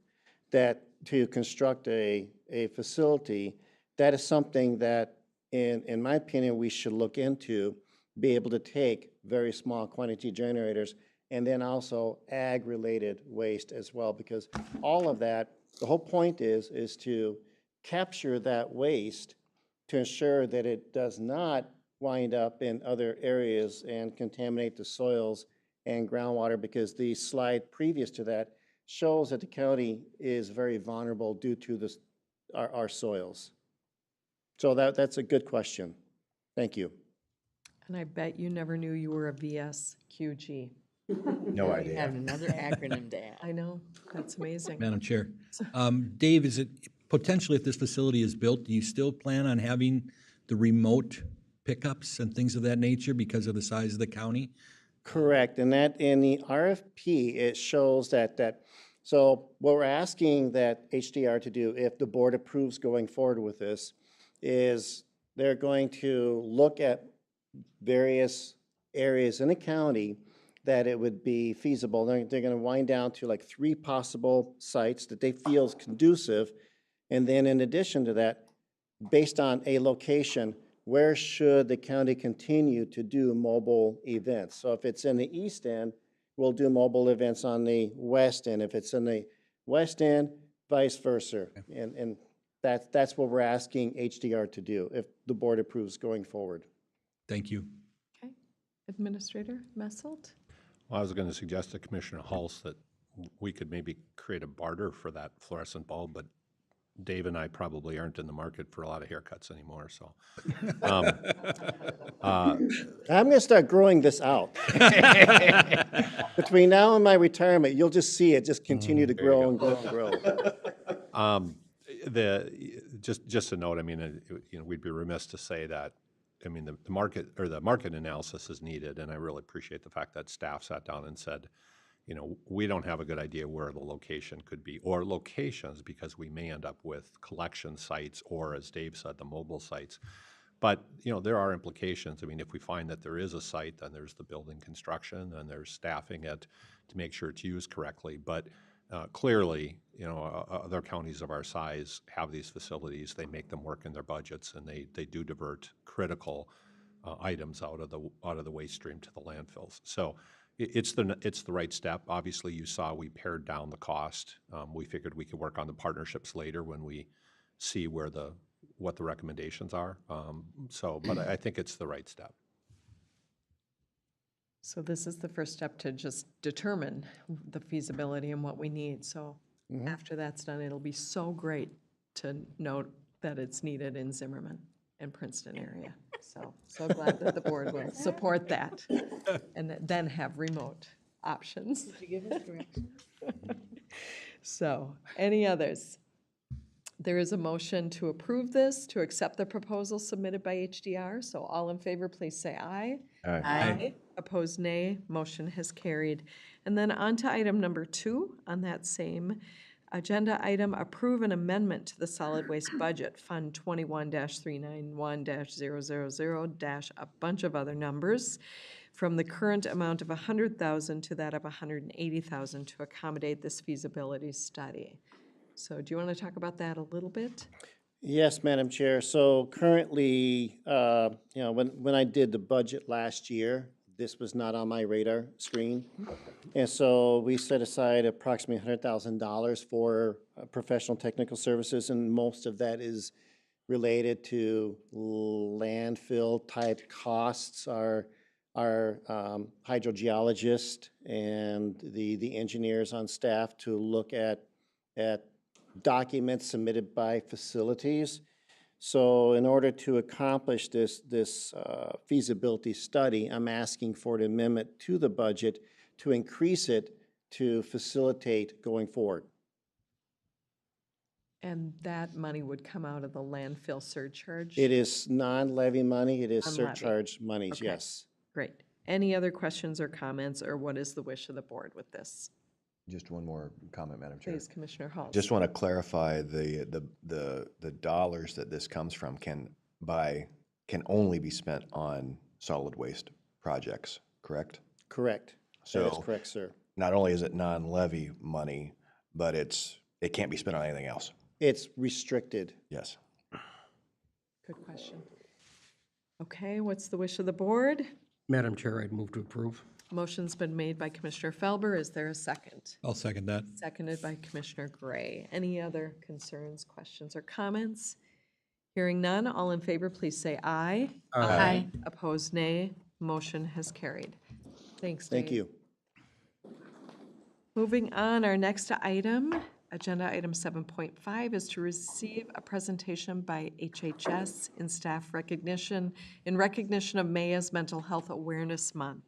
to construct a facility, that is something that, in my opinion, we should look into, be able to take very small quantity generators and then also ag-related waste as well, because all of that, the whole point is to capture that waste to ensure that it does not wind up in other areas and contaminate the soils and groundwater, because the slide previous to that shows that the county is very vulnerable due to our soils. So that's a good question. Thank you. And I bet you never knew you were a VSQG. no We idea. have another acronym to add. I know, that's amazing. Madam Chair. Dave, is it potentially, if this facility is built, do you still plan on having the remote pickups and things of that nature because of the size of the county? Correct, and that in the RFP, it shows that, so what we're asking that HDR to do, if the board approves going forward with this, is they're going to look at various areas in the county that it would be feasible. They're going to wind down to like 3 possible sites that they feel is conducive, and then in addition to that, based on a location, where should the county continue to do mobile events? So if it's in the east end, we'll do mobile events on the west end. If it's in the west end, vice versa. And that's what we're asking HDR to do, if the board approves going forward. Thank you. Okay. Administrator Messelt? Well, I was going to suggest to Commissioner Hulse that we could maybe create a barter for that fluorescent bulb, but Dave and I probably aren't in the market for a lot of haircuts anymore, so. I'm going to start growing this out. Between now and my retirement, you'll just see it just continue to grow and grow and grow. Just a note, I mean, we'd be remiss to say that, I mean, the market analysis is needed, and I really appreciate the fact that staff sat down and said, we don't have a good idea where the location could be, or locations, because we may end up with collection sites, or as Dave said, the mobile sites. But, there are implications. I mean, if we find that there is a site, then there's the building construction, and there's staffing it to make sure it's used correctly. But clearly, other counties of our size have these facilities. They make them work in their budgets, and they do divert critical items out of the waste stream to the landfills. So it's the right step. Obviously, you saw we pared down the cost. We figured we could work on the partnerships later when we see what the recommendations are. But I think it's the right step. So this is the first step to just determine the feasibility and what we need. So after that's done, it'll be so great to note that it's needed in Zimmerman and Princeton area. So glad that the board will support that and then have remote options. Did you give us directions? So, any others? There is a motion to approve this, to accept the proposal submitted by HDR. So all in favor, please say aye. Aye. Aye. Opposed, nay. Motion has carried. And then on to item number 2 on that same agenda item, approve an amendment to the solid waste budget, Fund 21-391-000- a bunch of other numbers, from the current amount of $100,000 to that of $180,000 to accommodate this feasibility study. So do you want to talk about that a little bit? Yes, Madam Chair. So currently, when I did the budget last year, this was not on my radar screen. And so we set aside approximately $100,000 for professional technical services, and most of that is related to landfill type costs. Our hydrogeologist and the engineers on staff to look at documents submitted by facilities. So in order to accomplish this feasibility study, I'm asking for an amendment to the budget to increase it to facilitate going forward. And that money would come out of the landfill surcharge? It is non-levy money, it is Non-levy. surcharge monies, Okay. yes. Great. Any other questions or comments, or what is the wish of the board with this? Just one more comment, Madam Chair. Please, Commissioner Hall. Just want to clarify the dollars that this comes from can only be spent on solid waste projects, correct? Correct. So That is correct, sir. Not only is it non-levy money, but it can't be spent on anything else. It's restricted. Yes. Good question. Okay, what's the wish of the board? Madam Chair, I'd move to approve. Motion's been made by Commissioner Felber. Is there a second? I'll second that. Seconded by Commissioner Gray. Any other concerns, questions, or comments? Hearing none, all in favor, please say aye. Aye. Opposed, nay. Motion has carried. Thanks, Dave. Thank you. Moving on, our next item, agenda item 7.5, is to receive a presentation by HHS in recognition of May as Mental Health Awareness Month.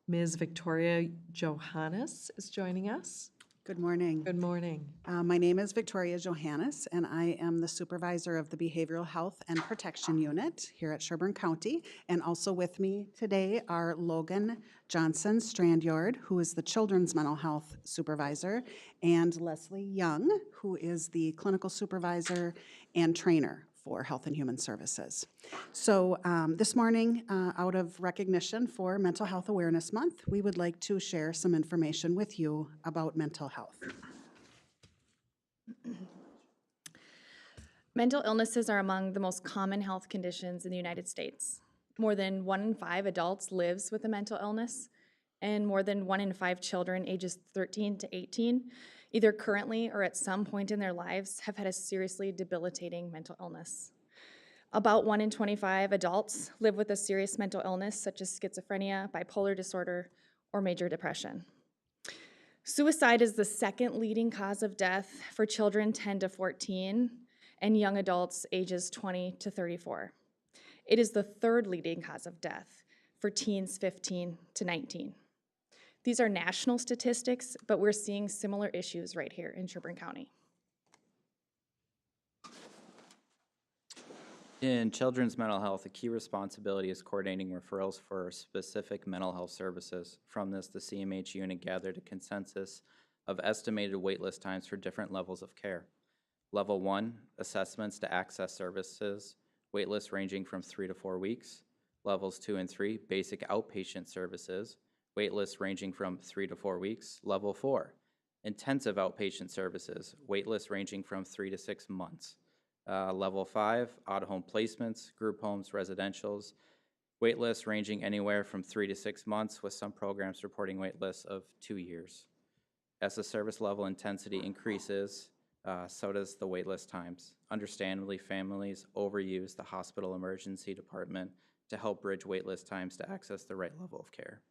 Ms. Victoria Johannes is joining us. Good morning. Good morning. My name is Victoria Johannes, and I am the supervisor of the Behavioral Health and Protection Unit here at Sherburne County. And also with me today are Logan Johnson Strandyard, who is the Children's Mental Health Supervisor, and Leslie Young, who is the Clinical Supervisor and Trainer for Health and Human Services. So this morning, out of recognition for Mental Health Awareness Month, we would like to share some information with you about mental health. Mental illnesses are among the most common health conditions in the United States. More than 1 in 5 adults lives with a mental illness, and more than 1 in 5 children ages 13 to 18, either currently or at some point in their lives, have had a seriously debilitating mental illness. About 1 in 25 adults live with a serious mental illness such as schizophrenia, bipolar disorder, or major depression. Suicide is the second leading cause of death for children 10 to 14 and young adults ages 20 to 34. It is the third leading cause of death for teens 15 to 19. These are national statistics, but we're seeing similar issues right here in Sherburne County. In children's mental health, a key responsibility is coordinating referrals for specific mental health services. From this, the CMH unit gathered a consensus of estimated waitlist times for different levels of care. Level 1, assessments to access services, waitlists ranging from 3 to 4 weeks. Levels 2 and 3, basic outpatient services, waitlists ranging from 3 to 4 weeks. Level 4, intensive outpatient services, waitlists ranging from 3 to 6 months. Level 5, out-of-home placements, group homes, residentials, waitlists ranging anywhere from 3 to 6 months, with some programs reporting waitlists of 2 years. As the service level intensity increases, so does the waitlist times. Understandably, families overuse the hospital emergency department to help bridge waitlist times to access the right level of care.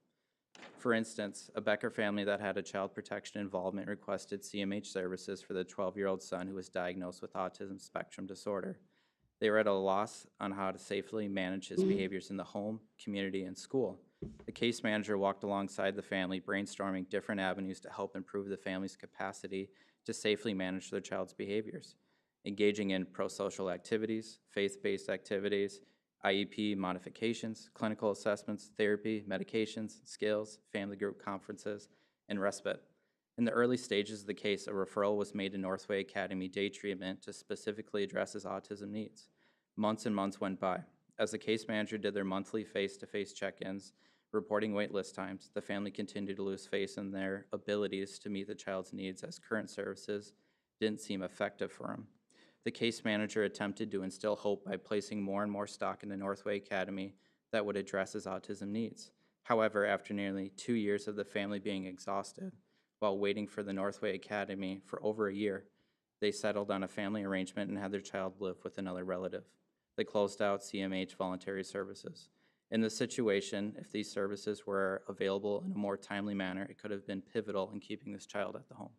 For instance, a Becker family that had a child protection involvement requested CMH services for the 12-year-old son who was diagnosed with autism spectrum disorder. They were at a loss on how to safely manage his behaviors in the home, community, and school. The case manager walked alongside the family, brainstorming different avenues to help improve the family's capacity to safely manage their child's behaviors, engaging in pro-social activities, faith-based activities, IEP modifications, clinical assessments, therapy, medications, skills, family group conferences, and respite. In the early stages of the case, a referral was made to Northway Academy Day Treatment to specifically address his autism needs. Months and months went by. As the case manager did their monthly face-to-face check-ins, reporting waitlist times, the family continued to lose faith in their abilities to meet the child's needs as current services didn't seem effective for him. The case manager attempted to instill hope by placing more and more stock in the Northway Academy that would address his autism needs. However, after nearly 2 years of the family being exhausted, while waiting for the Northway Academy for over a year, they settled on a family arrangement and had their child live with another relative. They closed out CMH voluntary services. In this situation, if these services were available in a more timely manner, it could have been pivotal in keeping this child at the home.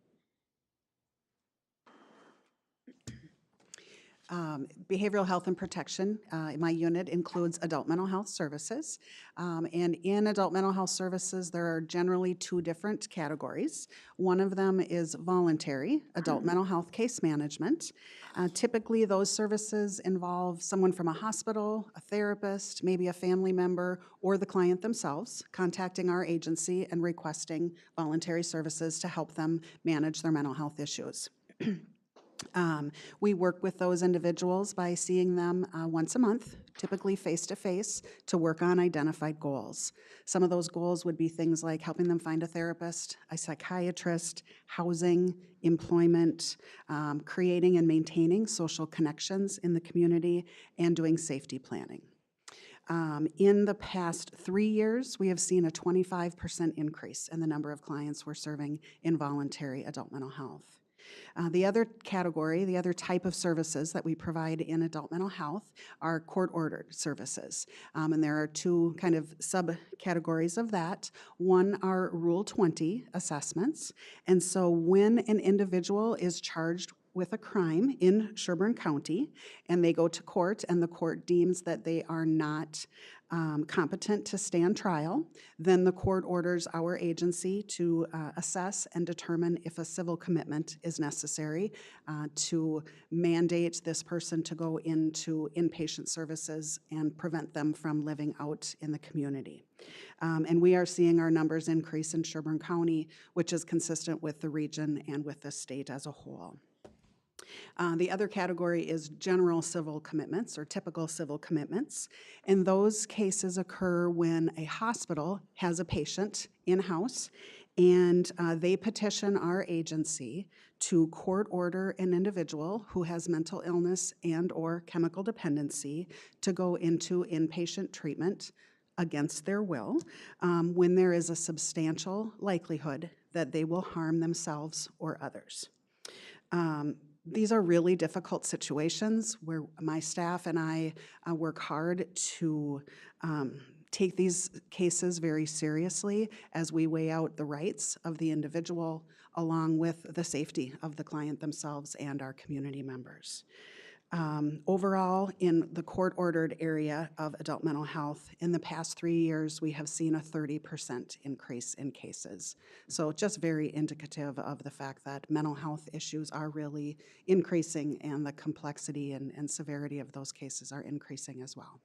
Behavioral health and protection, my unit includes adult mental health services. And in adult mental health services, there are generally 2 different categories. One of them is voluntary adult mental health case management. Typically, those services involve someone from a hospital, a therapist, maybe a family member, or the client themselves contacting our agency and requesting voluntary services to help them manage their mental health issues. We work with those individuals by seeing them once a month, typically face-to-face, to work on identified goals. Some of those goals would be things like helping them find a therapist, a psychiatrist, housing, employment, creating and maintaining social connections in the community, and doing safety planning. In the past 3 years, we have seen a 25% increase in the number of clients we're serving in voluntary adult mental health. The other category, the other type of services that we provide in adult mental health are court-ordered services. And there are 2 kind of subcategories of that. One are Rule 20 assessments. And so when an individual is charged with a crime in Sherburne County and they go to court and the court deems that they are not competent to stand trial, then the court orders our agency to assess and determine if a civil commitment is necessary to mandate this person to go into inpatient services and prevent them from living out in the community. And we are seeing our numbers increase in Sherburne County, which is consistent with the region and with the state as a whole. The other category is general civil commitments or typical civil commitments. And those cases occur when a hospital has a patient in-house and they petition our agency to court order an individual who has mental illness and or chemical dependency to go into inpatient treatment against their will when there is a substantial likelihood that they will harm themselves or others. These are really difficult situations where my staff and I work hard to take these cases very seriously as we weigh out the rights of the individual along with the safety of the client themselves and our community members. Overall, in the court-ordered area of adult mental health, in the past 3 years, we have seen a 30% increase in cases. So just very indicative of the fact that mental health issues are really increasing and the complexity and severity of those cases are increasing as well.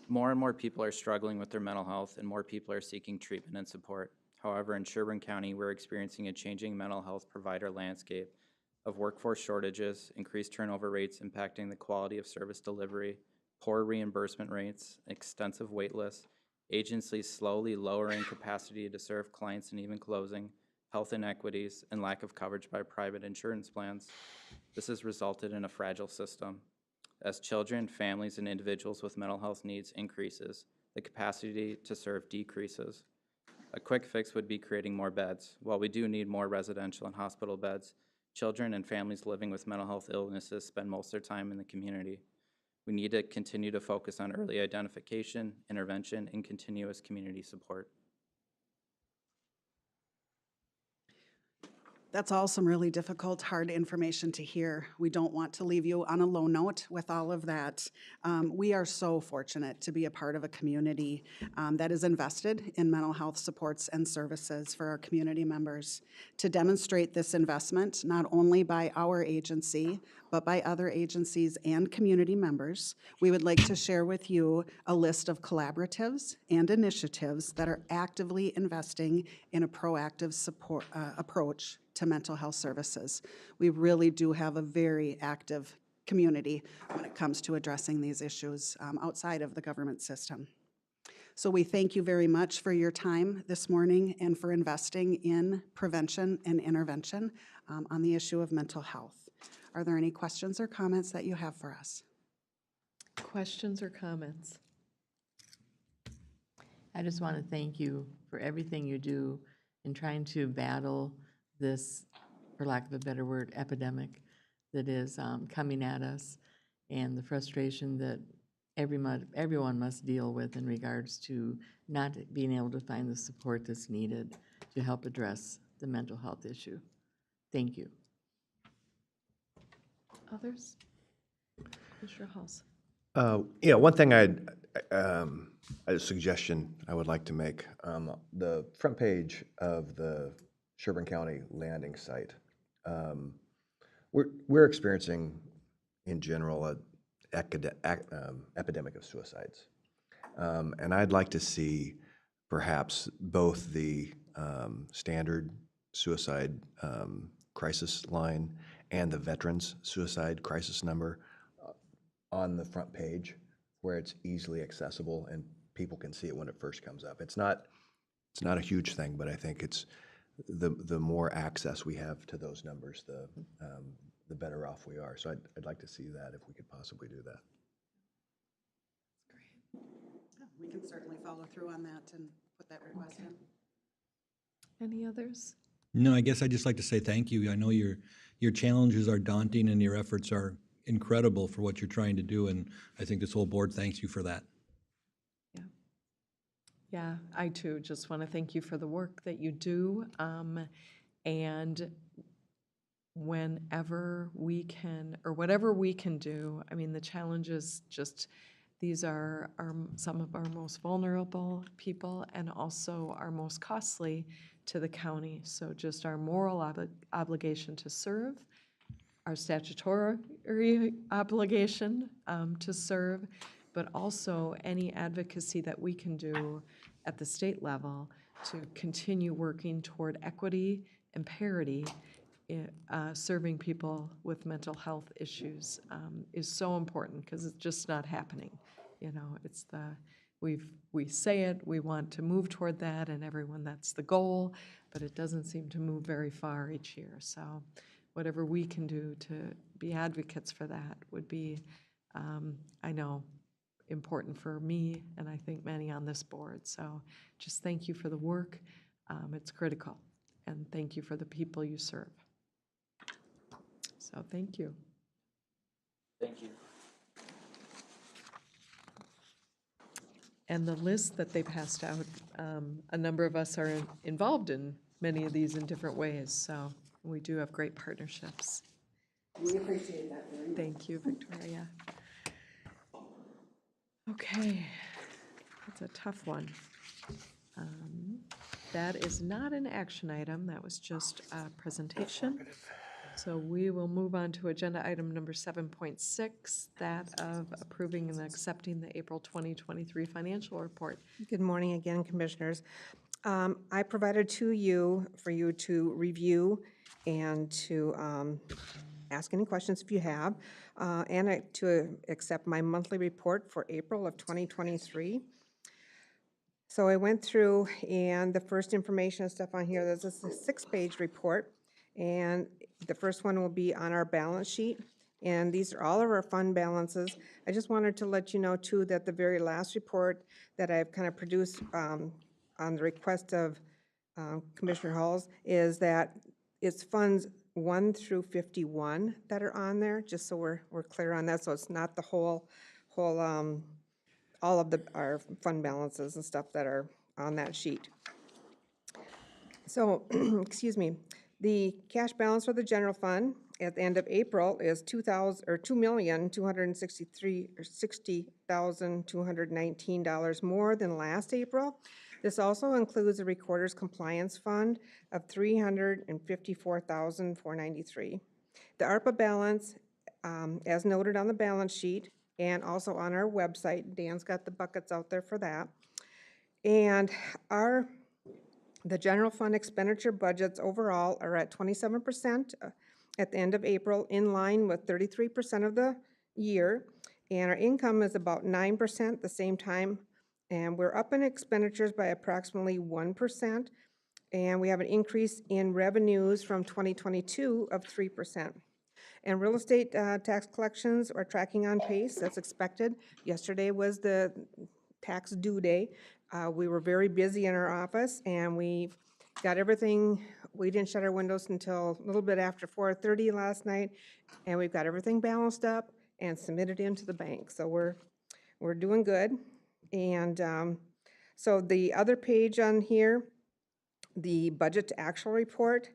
More and more people are struggling with their mental health, and more people are seeking treatment and support. However, in Sherburne County, we're experiencing a changing mental health provider landscape of workforce shortages, increased turnover rates impacting the quality of service delivery, poor reimbursement rates, extensive wait lists, agencies slowly lowering capacity to serve clients and even closing, health inequities, and lack of coverage by private insurance plans. This has resulted in a fragile system. As children, families, and individuals with mental health needs increases, the capacity to serve decreases. A quick fix would be creating more beds. While we do need more residential and hospital beds, children and families living with mental health illnesses spend most of their time in the community. We need to continue to focus on early identification, intervention, and continuous community support. That's all some really difficult, hard information to hear. We don't want to leave you on a low note with all of that. We are so fortunate to be a part of a community that is invested in mental health supports and services for our community members. To demonstrate this investment, not only by our agency, but by other agencies and community members, we would like to share with you a list of collaboratives and initiatives that are actively investing in a proactive support approach to mental health services. We really do have a very active community when it comes to addressing these issues outside of the government system. So we thank you very much for your time this morning and for investing in prevention and intervention on the issue of mental health. Are there any questions or comments that you have for us? Questions or comments? I just want to thank you for everything you do in trying to battle this, for lack of a better word, epidemic that is coming at us, and the frustration that everyone must deal with in regards to not being able to find the support that's needed to help address the mental health issue. Thank you. Others? Mr. Halls. Yeah, one thing a suggestion I would like to make, the front page of the Sherburne County landing site, we're experiencing in general an epidemic of suicides. And I'd like to see perhaps both the standard suicide crisis line and the veterans suicide crisis number on the front page where it's easily accessible and people can see it when it first comes up. It's not a huge thing, but I think it's the more access we have to those numbers, the better off we are. So I'd like to see that if we could possibly do that. Great. Yeah, we can certainly follow through on that and put that request in. Any others? No, I guess I'd just like to say thank you. I know your challenges are daunting and your efforts are incredible for what you're trying to do, and I think this whole board thanks you for that. Yeah, I too just want to thank you for the work that you do. And whenever we can, or whatever we can do, I mean, the challenge is just, these are some of our most vulnerable people and also our most costly to the county. So just our moral obligation to serve, our statutory obligation to serve, but also any advocacy that we can do at the state level to continue working toward equity and parity in serving people with mental health issues is so important because it's just not happening. You know, it's we say it, we want to move toward that, and everyone, that's the goal, but it doesn't seem to move very far each year. So whatever we can do to be advocates for that would be I know, important for me and I think many on this board. So just thank you for the work. It's critical. And thank you for the people you serve. So thank you. Thank you. And the list that they passed out, a number of us are involved in many of these in different ways. So we do have great partnerships. We appreciate that very much. Thank you, Victoria. Okay, that's a tough one. That is not an action item, that was just a presentation. So we will move on to agenda item number 7.6, that of approving and accepting the April 2023 financial report. Good morning again, Commissioners. I provided to you for you to review and to ask any questions if you have, and to accept my monthly report for April of 2023. So I went through, and the first information and stuff on here, there's a 6-page report, and the first one will be on our balance sheet, and these are all of our fund balances. I just wanted to let you know, too, that the very last report that I've kind of produced on the request of Commissioner Halls is that it's funds 1 through 51 that are on there, just so we're clear on that, so it's not the whole all of our fund balances and stuff that are on that sheet. So, excuse me, the cash balance for the general fund at the end of April is $2,260,219 more than last April. This also includes a recorder's compliance fund of $354,493. The ARPA balance, as noted on the balance sheet, and also on our website. Dan's got the buckets out there for that. And the general fund expenditure budgets overall are at 27% at the end of April, in line with 33% of the year. And our income is about 9% at the same time. And we're up in expenditures by approximately 1%. And we have an increase in revenues from 2022 of 3%. And real estate tax collections are tracking on pace, that's expected. Yesterday was the tax due day. We were very busy in our office, and we've got everything. We didn't shut our windows until a little bit after 4:30 last night, and we've got everything balanced up and submitted into the bank. So we're doing good. And so the other page on here, the budget to actual report,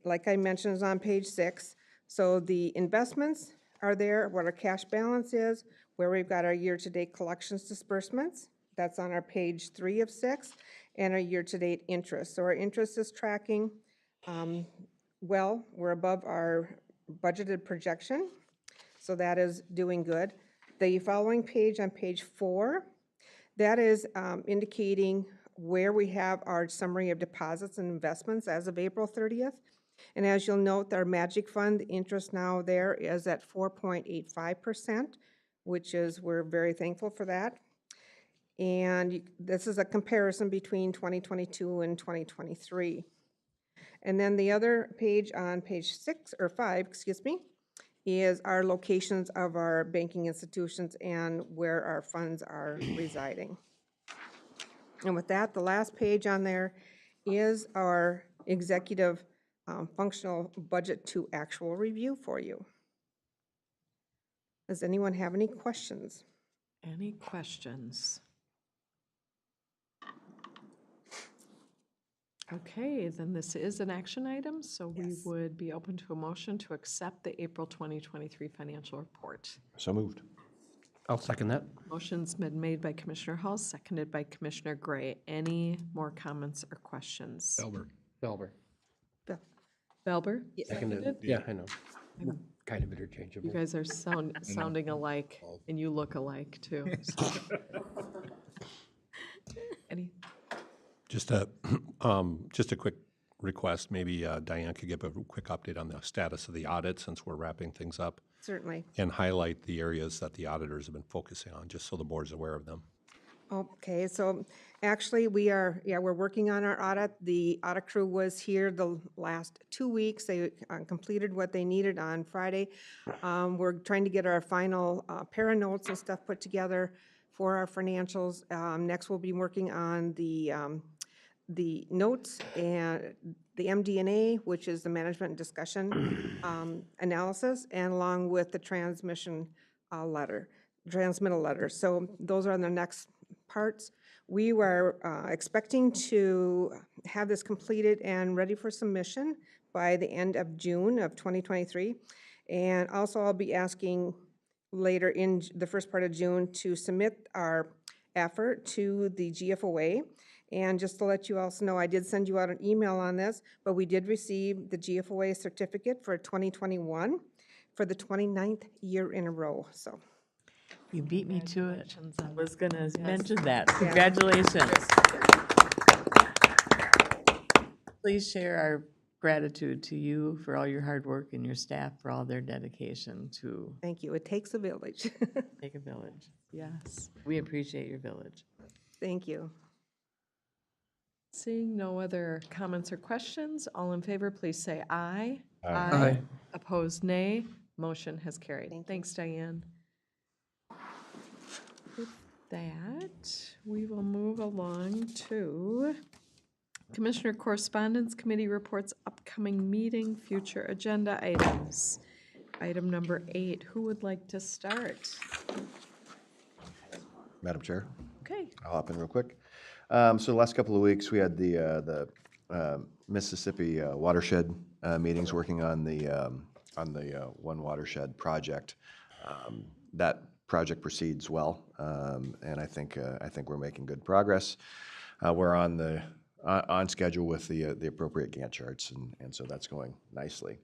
like I mentioned, is on page 6. So the investments are there, what our cash balance is, where we've got our year-to-date collections disbursements. That's on our page 3 of 6, and our year-to-date interest. So our interest is tracking well. We're above our budgeted projection, so that is doing good. The following page, on page 4, that is indicating where we have our summary of deposits and investments as of April 30th. And as you'll note, our Magic Fund interest now there is at 4.85%, which is, we're very thankful for that. And this is a comparison between 2022 and 2023. And then the other page on page 6, or 5, excuse me, is our locations of our banking institutions and where our funds are residing. And with that, the last page on there is our executive functional budget to actual review for you. Does anyone have any questions? Any questions? Okay, then this is an action item, so we would be open to a motion to accept the April 2023 financial report. So moved. I'll second that. Motion's been made by Commissioner Hall, seconded by Commissioner Gray. Any more comments or questions? Belber. Belber? Seconded. Yeah, I know. Kind of interchangeable. You guys are sounding alike, and you look alike, too. So. Any? Just a quick request, maybe Diane could give a quick update on the status of the audit since we're wrapping things up. Certainly. And highlight the areas that the auditors have been focusing on, just so the board's aware of them. Okay, so actually, we're working on our audit. The audit crew was here the last 2 weeks. They completed what they needed on Friday. We're trying to get our final para notes and stuff put together for our financials. Next, we'll be working on the notes and the MD&A, which is the management discussion analysis, and along with the transmittal letter. So those are the next parts. We were expecting to have this completed and ready for submission by the end of June of 2023. And also I'll be asking later in the first part of June to submit our effort to the GFOA. And just to let you also know, I did send you out an email on this, but we did receive the GFOA certificate for 2021 for the 29th year in a row, so. You beat me to it. Congratulations I on was that. gonna Yes. mention that. Congratulations. Please share our gratitude to you for all your hard work and your staff for all their dedication to Thank you. It takes a village. make a village. Yes, we appreciate your village. Thank you. Seeing no other comments or questions, all in favor, please say aye. Aye. Opposed, nay. Motion has carried. Thanks, Diane. With that, we will move along to Commissioner Correspondence Committee reports, upcoming meeting, future agenda items. Item number 8, who would like to start? Madam Chair, Okay. I'll hop in real quick. So the last couple of weeks, we had the Mississippi watershed meetings working on the One Watershed project. That project proceeds well, and I think we're making good progress. We're on schedule with the appropriate Gantt charts, and so that's going nicely.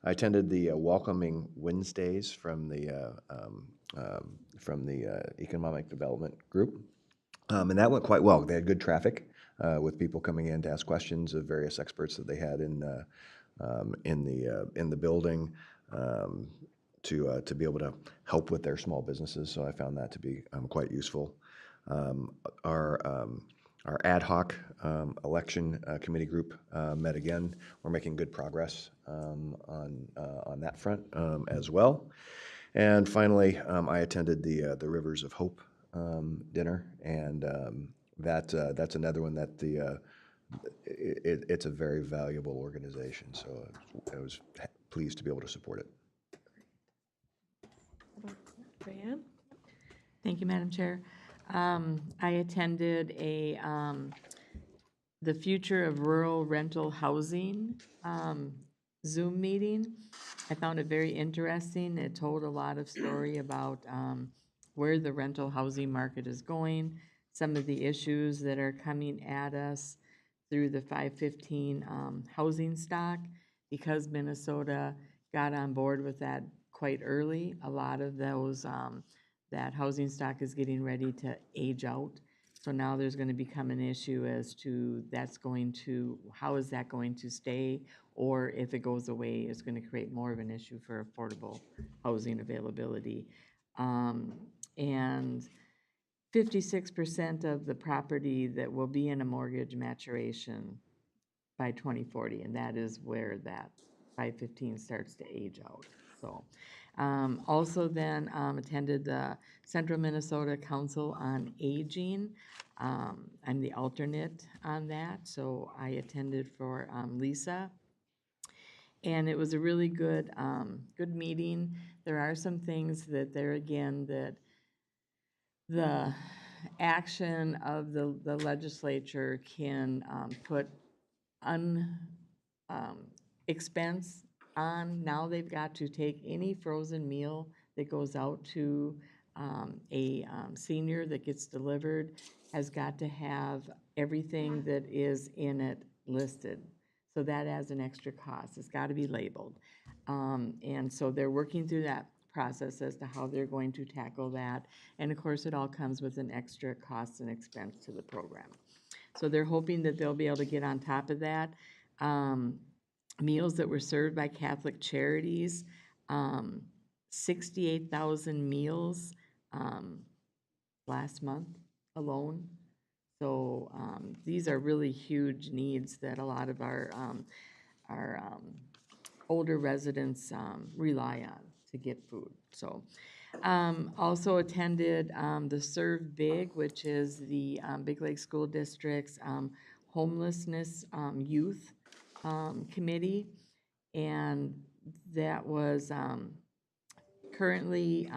I attended the Welcoming Wednesdays from the Economic Development Group, and that went quite well. They had good traffic with people coming in to ask questions of various experts that they had in the building to be able to help with their small businesses. So I found that to be quite useful. Our ad hoc election committee group met again. We're making good progress on that front as well. And finally, I attended the Rivers of Hope dinner, and that's another one that it's a very valuable organization. So I was pleased to be able to support it. Diane? Thank you, Madam Chair. I attended the Future of Rural Rental Housing Zoom meeting. I found it very interesting. It told a lot of story about where the rental housing market is going, some of the issues that are coming at us through the 515 housing stock. Because Minnesota got on board with that quite early, a lot of those that housing stock is getting ready to age out. So now there's going to become an issue as to how is that going to stay, or if it goes away, it's going to create more of an issue for affordable housing availability. And 56% of the property that will be in a mortgage maturation by 2040, and that is where that 515 starts to age out. So, also then attended the Central Minnesota Council on Aging. I'm the alternate on that, so I attended for Lisa. And it was a really good meeting. There are some things that the action of the legislature can put expense on. Now they've got to take any frozen meal that goes out to a senior that gets delivered, has got to have everything that is in it listed. So that adds an extra cost. It's got to be labeled. And so they're working through that process as to how they're going to tackle that. And of course, it all comes with an extra cost and expense to the program. So they're hoping that they'll be able to get on top of that. Meals that were served by Catholic Charities, 68,000 meals last month. alone. So these are really huge needs that a lot of our older residents rely on to get food. So also attended the Serve Big, which is the Big Lake School District's homelessness youth committee. And that was currently,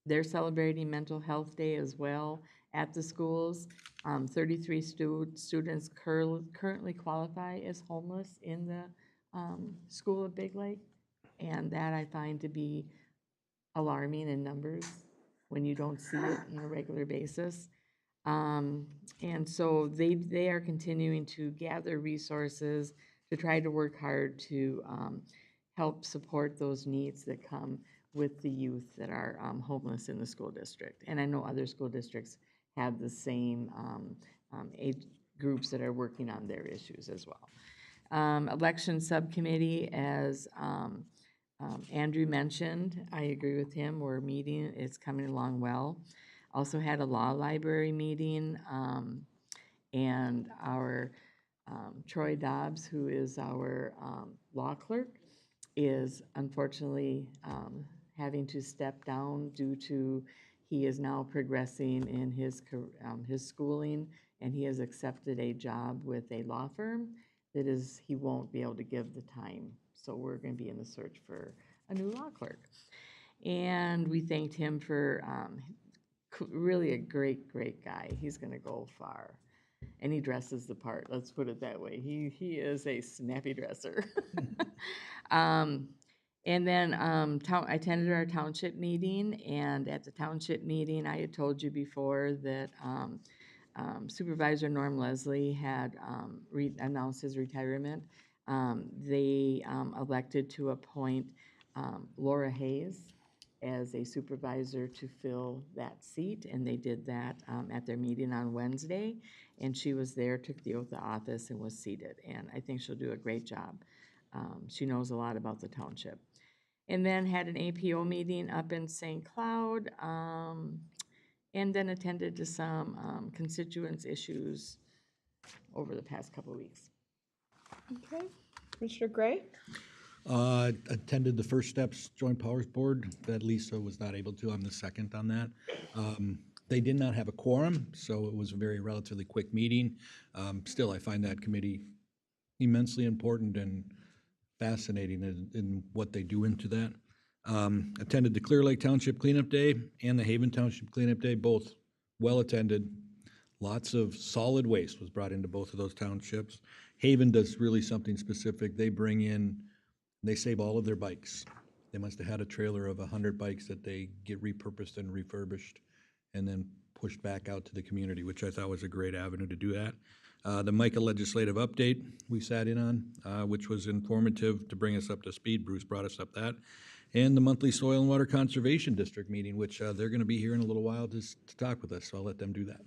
they're celebrating Mental Health Day as well at the schools. 33 students currently qualify as homeless in the school of Big Lake. And that I find to be alarming in numbers when you don't see it on a regular basis. And so they are continuing to gather resources to try to work hard to help support those needs that come with the youth that are homeless in the school district. And I know other school districts have the same age groups that are working on their issues as well. Election subcommittee, as Andrew mentioned, I agree with him, we're meeting, it's coming along well. Also had a law library meeting, and our Troy Dobbs, who is our law clerk, is unfortunately having to step down due to he is now progressing in his schooling, and he has accepted a job with a law firm that is, he won't be able to give the time. So we're going to be in the search for a new law clerk. And we thanked him for really a great, great guy. He's going to go far. And he dresses the part, let's put it that way. He is a snappy dresser. And then I attended our township meeting, and at the township meeting, I had told you before that Supervisor Norm Leslie had announced his retirement. They elected to appoint Laura Hayes as a supervisor to fill that seat, and they did that at their meeting on Wednesday, and she was there, took the oath of office, and was seated, and I think she'll do a great job. She knows a lot about the township. And then had an APO meeting up in St. Cloud, and then attended to some constituents issues over the past couple of weeks. Okay. Commissioner Gray? Attended the First Steps Joint Powers Board that Lisa was not able to. I'm the second on that. They did not have a quorum, so it was a very relatively quick meeting. Still, I find that committee immensely important and fascinating in what they do into that. Attended the Clear Lake Township Cleanup Day and the Haven Township Cleanup Day, both well attended. Lots of solid waste was brought into both of those townships. Haven does really something specific. They bring in, they save all of their bikes. They must have had a trailer of 100 bikes that they get repurposed and refurbished and then pushed back out to the community, which I thought was a great avenue to do that. The MICA legislative update we sat in on, which was informative to bring us up to speed. Bruce brought us up that. And the monthly Soil and Water Conservation District meeting, which they're going to be here in a little while to talk with us, so I'll let them do that.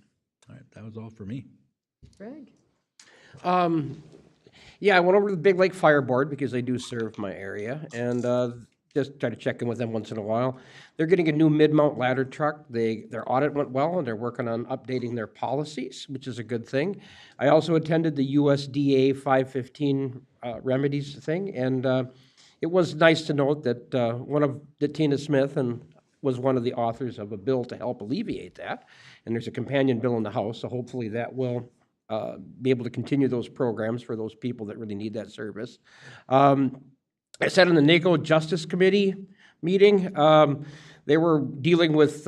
All right, that was all for me. Greg? Yeah, I went over to the Big Lake Fire Board because they do serve my area, and just try to check in with them once in a while. They're getting a new mid-mount ladder truck. Their audit went well, and they're working on updating their policies, which is a good thing. I also attended the USDA 515 remedies thing, and it was nice to note that Tina Smith was one of the authors of a bill to help alleviate that, and there's a companion bill in the House, so hopefully that will be able to continue those programs for those people that really need that service. I sat in the NACO Justice Committee meeting. They were dealing with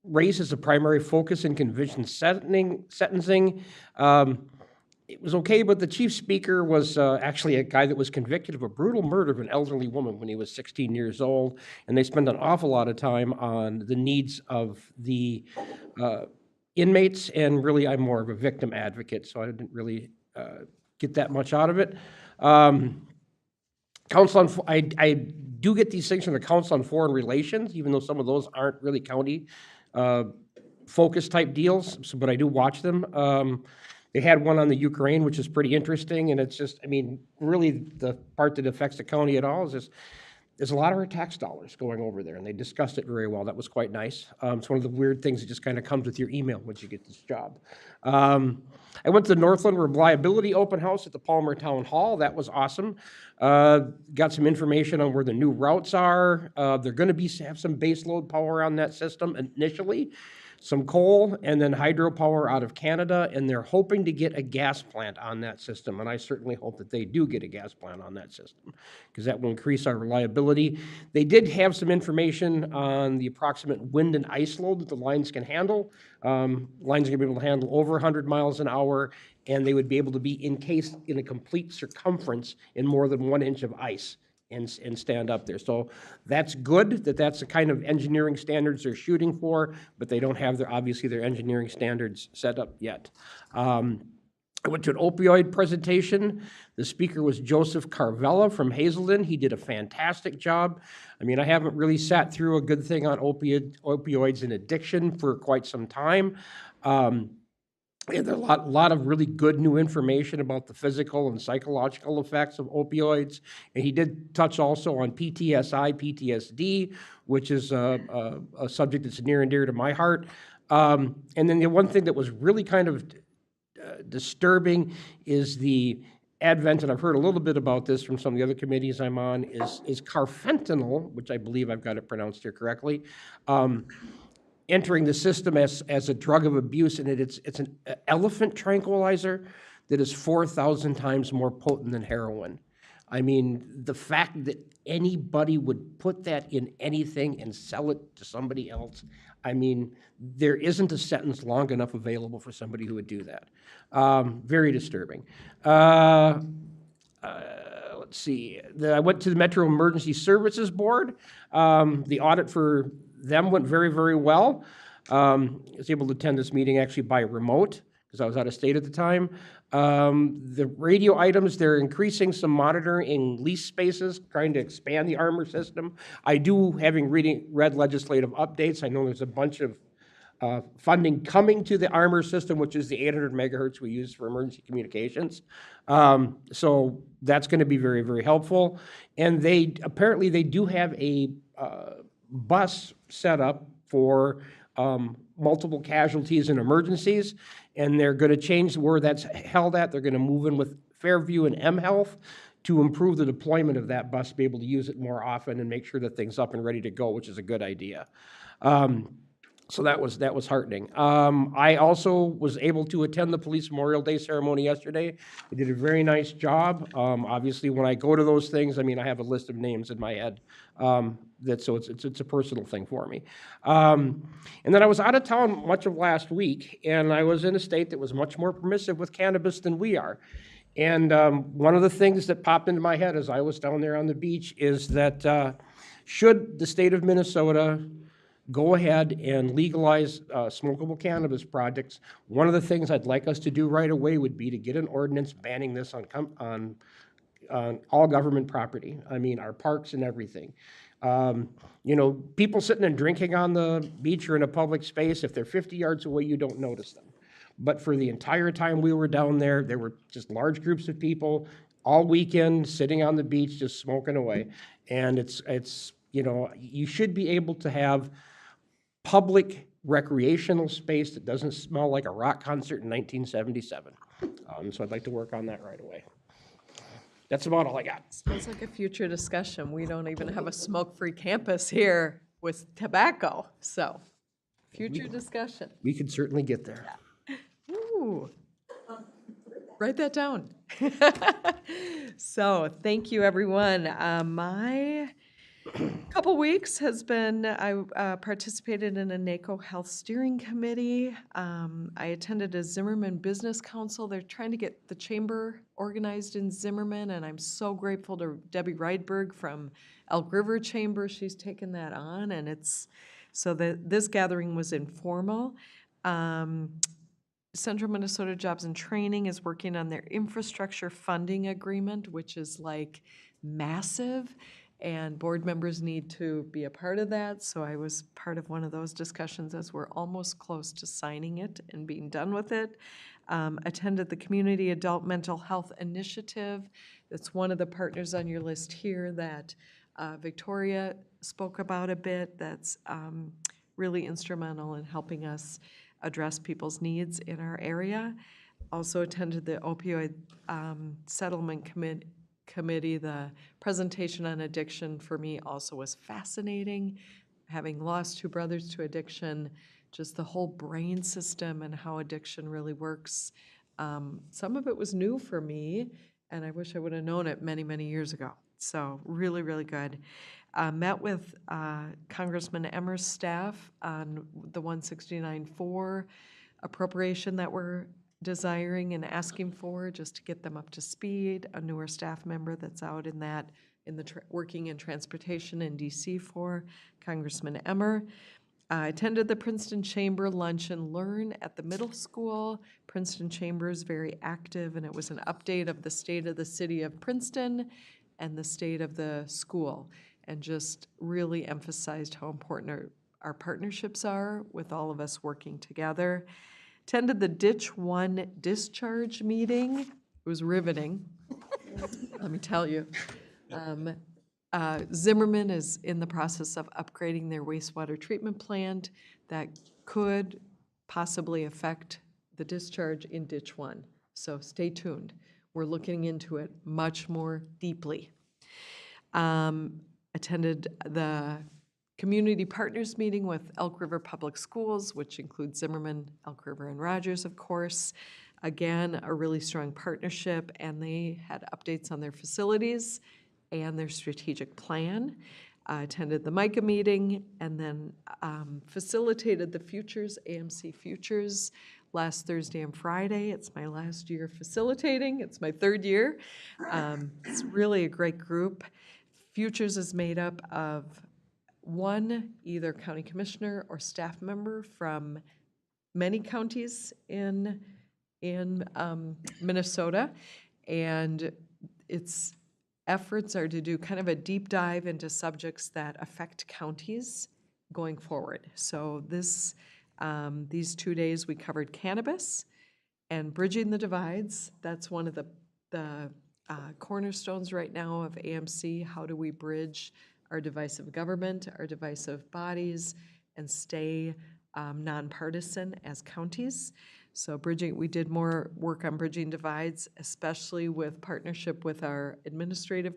race as a primary focus in conviction sentencing. It was okay, but the chief speaker was actually a guy that was convicted of a brutal murder of an elderly woman when he was 16 years old, and they spent an awful lot of time on the needs of the inmates, and really I'm more of a victim advocate, so I didn't really get that much out of it. Council on, I do get these things from the Council on Foreign Relations, even though some of those aren't really county focus type deals, but I do watch them. They had one on the Ukraine, which is pretty interesting, and it's just, I mean, really the part that affects the county at all is just there's a lot of our tax dollars going over there, and they discussed it very well. That was quite nice. It's one of the weird things that just kind of comes with your email once you get this job. I went to the Northland Reliability Open House at the Palmer Town Hall. That was awesome. Got some information on where the new routes are. They're going to have some base load power on that system initially, some coal, and then hydropower out of Canada, and they're hoping to get a gas plant on that system, and I certainly hope that they do get a gas plant on that system, because that will increase our reliability. They did have some information on the approximate wind and ice load that the lines can handle. Lines are going to be able to handle over 100 miles an hour, and they would be able to be encased in a complete circumference in more than 1 inch of ice and stand up there. So that's good, that's the kind of engineering standards they're shooting for, but they don't have obviously their engineering standards set up yet. I went to an opioid presentation. The speaker was Joseph Carvella from Hazelden. He did a fantastic job. I mean, I haven't really sat through a good thing on opioids and addiction for quite some time. And there's a lot of really good new information about the physical and psychological effects of opioids. And he did touch also on PTSD, which is a subject that's near and dear to my heart. And then the one thing that was really kind of disturbing is the advent, and I've heard a little bit about this from some of the other committees I'm on, is carfentanil, which I believe I've got it pronounced here correctly, entering the system as a drug of abuse, and it's an elephant tranquilizer that is 4,000 times more potent than heroin. I mean, the fact that anybody would put that in anything and sell it to somebody else, I mean, there isn't a sentence long enough available for somebody who would do that. Very disturbing. Let's see. I went to the Metro Emergency Services Board. The audit for them went very, very well. I was able to attend this meeting actually by remote because I was out of state at the time. The radio items, they're increasing some monitoring in lease spaces, trying to expand the armor system. I do, having read legislative updates, I know there's a bunch of funding coming to the armor system, which is the 800 megahertz we use for emergency communications. So that's going to be very, very helpful. And apparently they do have a bus set up for multiple casualties and emergencies, and they're going to change where that's held at. They're going to move in with Fairview and mHealth to improve the deployment of that bus, be able to use it more often and make sure that thing's up and ready to go, which is a good idea. So that was heartening. I also was able to attend the Police Memorial Day ceremony yesterday. They did a very nice job. Obviously, when I go to those things, I mean, I have a list of names in my head. So it's a personal thing for me. And then I was out of town much of last week, and I was in a state that was much more permissive with cannabis than we are. And one of the things that popped into my head as I was down there on the beach is that should the state of Minnesota go ahead and legalize smokable cannabis products, one of the things I'd like us to do right away would be to get an ordinance banning this on all government property. I mean, our parks and everything. You know, people sitting and drinking on the beach or in a public space, if they're 50 yards away, you don't notice them. But for the entire time we were down there, there were just large groups of people all weekend sitting on the beach just smoking away. And it's you know, you should be able to have public recreational space that doesn't smell like a rock concert in 1977. So I'd like to work on that right away. That's about all I got. Sounds like a future discussion. We don't even have a smoke-free campus here with tobacco, so future discussion. We could certainly get there. Ooh. Write that down. So thank you, everyone. My couple weeks has been, I participated in a NACO Health Steering Committee. I attended a Zimmerman Business Council. They're trying to get the chamber organized in Zimmerman, and I'm so grateful to Debbie Rydberg from Elk River Chamber. She's taken that on, and this gathering was informal. Central Minnesota Jobs and Training is working on their infrastructure funding agreement, which is like massive, and board members need to be a part of that. So I was part of one of those discussions as we're almost close to signing it and being done with it. Attended the Community Adult Mental Health Initiative. That's one of the partners on your list here that Victoria spoke about a bit, that's really instrumental in helping us address people's needs in our area. Also attended the opioid settlement committee. The presentation on addiction for me also was fascinating. Having lost 2 brothers to addiction, just the whole brain system and how addiction really works. Some of it was new for me, and I wish I would have known it many, many years ago. So really, really good. Met with Congressman Emmer's staff on the 169.4 appropriation that we're desiring and asking for, just to get them up to speed. A newer staff member that's out in that, working in transportation in DC for Congressman Emmer. I attended the Princeton Chamber Lunch and Learn at the middle school. Princeton Chamber is very active, and it was an update of the state of the city of Princeton and the state of the school, and just really emphasized how important our partnerships are with all of us working together. Attended the Ditch 1 discharge meeting. It was riveting, let me tell you. Zimmerman is in the process of upgrading their wastewater treatment plant that could possibly affect the discharge in Ditch 1. So stay tuned. We're looking into it much more deeply. Attended the community partners meeting with Elk River Public Schools, which includes Zimmerman, Elk River, and Rogers, of course. Again, a really strong partnership, and they had updates on their facilities and their strategic plan. Attended the MICA meeting, and then facilitated the Futures, AMC Futures, last Thursday and Friday. It's my last year facilitating. It's my 3rd year. It's really a great group. Futures is made up of one either county commissioner or staff member from many counties in Minnesota, and its efforts are to do kind of a deep dive into subjects that affect counties going forward. So these 2 days we covered cannabis and bridging the divides. That's one of the cornerstones right now of AMC. How do we bridge our divisive government, our divisive bodies, and stay nonpartisan as counties? So we did more work on bridging divides, especially with partnership with our administrators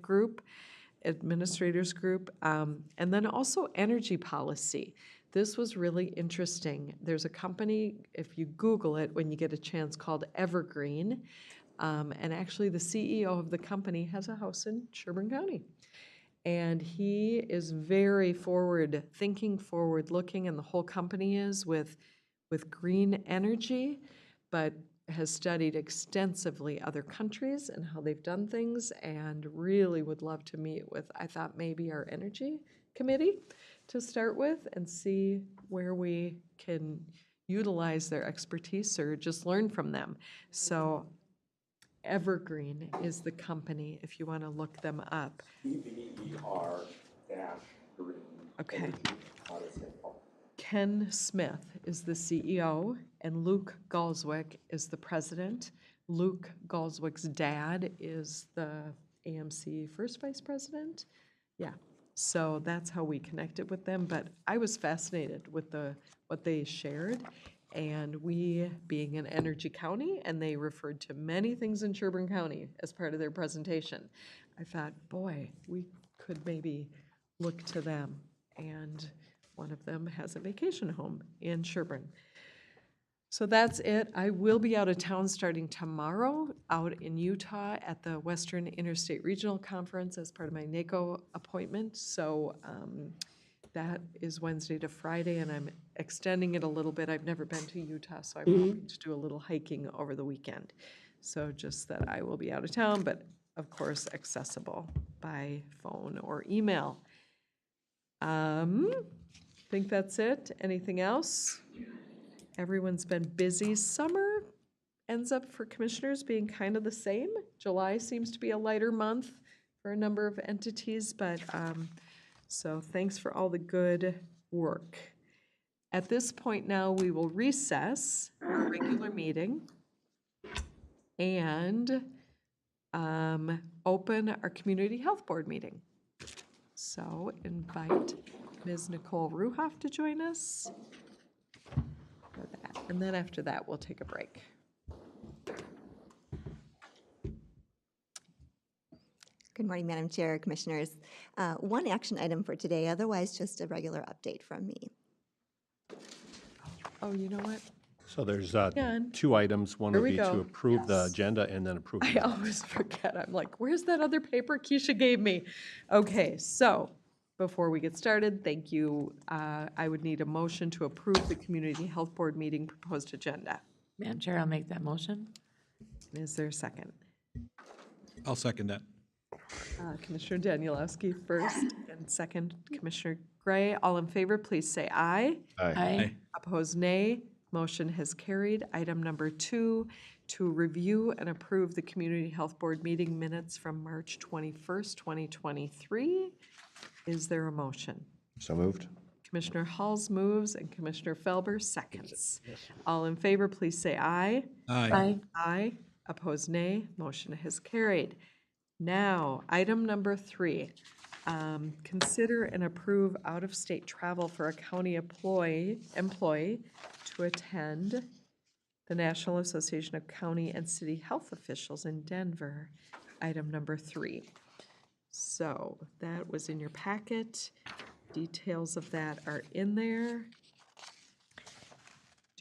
group, and then also energy policy. This was really interesting. There's a company, if you Google it when you get a chance, called Evergreen, and actually the CEO of the company has a house in Sherburne County. And he is very forward-thinking, forward-looking, and the whole company is with green energy, but has studied extensively other countries and how they've done things, and really would love to meet with, I thought, maybe our energy committee to start with and see where we can utilize their expertise or just learn from them. So Evergreen is the company, if you want to look them up. EVER-green. Okay. Ken Smith is the CEO, and Luke Galswick is the president. Luke Galswick's dad is the AMC first vice president. Yeah, so that's how we connected with them, but I was fascinated with what they shared, and we being an energy county, and they referred to many things in Sherburne County as part of their presentation. I thought, boy, we could maybe look to them, and one of them has a vacation home in Sherburne. So that's it. I will be out of town starting tomorrow, out in Utah at the Western Interstate Regional Conference as part of my NACO appointment. So that is Wednesday to Friday, and I'm extending it a little bit. I've never been to Utah, so I'm hoping to do a little hiking over the weekend. So just that I will be out of town, but of course accessible by phone or email. I think that's it. Anything else? Everyone's been busy. Summer ends up for commissioners being kind of the same. July seems to be a lighter month for a number of entities, but so thanks for all the good work. At this point now, we will recess our regular meeting and open our Community Health Board meeting. So invite Ms. Nicole Ruhoff to join us for that. And then after that, we'll take a break. Good morning, Madam Chair, Commissioners. One action item for today, otherwise just a regular update from me. Oh, you know what? So there's Done. 2 items. One Here would we be go. to approve the Yes. agenda and then approve. I the minutes. always forget. I'm like, where's that other paper Keisha gave me? Okay, so before we get started, thank you. I would need a motion to approve the Community Health Board meeting proposed agenda. Madam Chair, I'll make that motion. Is there a second? I'll second that. Commissioner Danielowski first and second, Commissioner Gray. All in favor, please say aye. Aye. Opposed, nay. Motion has carried. Item number 2, to review and approve the Community Health Board meeting minutes from March 21st, 2023. Is there a motion? So moved. Commissioner Halls moves and Commissioner Felber seconds. All in favor, please say aye. Aye. Aye. Opposed, nay. Motion has carried. Now, item number 3, consider and approve out-of-state travel for a county employee to attend the National Association of County and City Health Officials in Denver. Item number 3. So that was in your packet. Details of that are in there.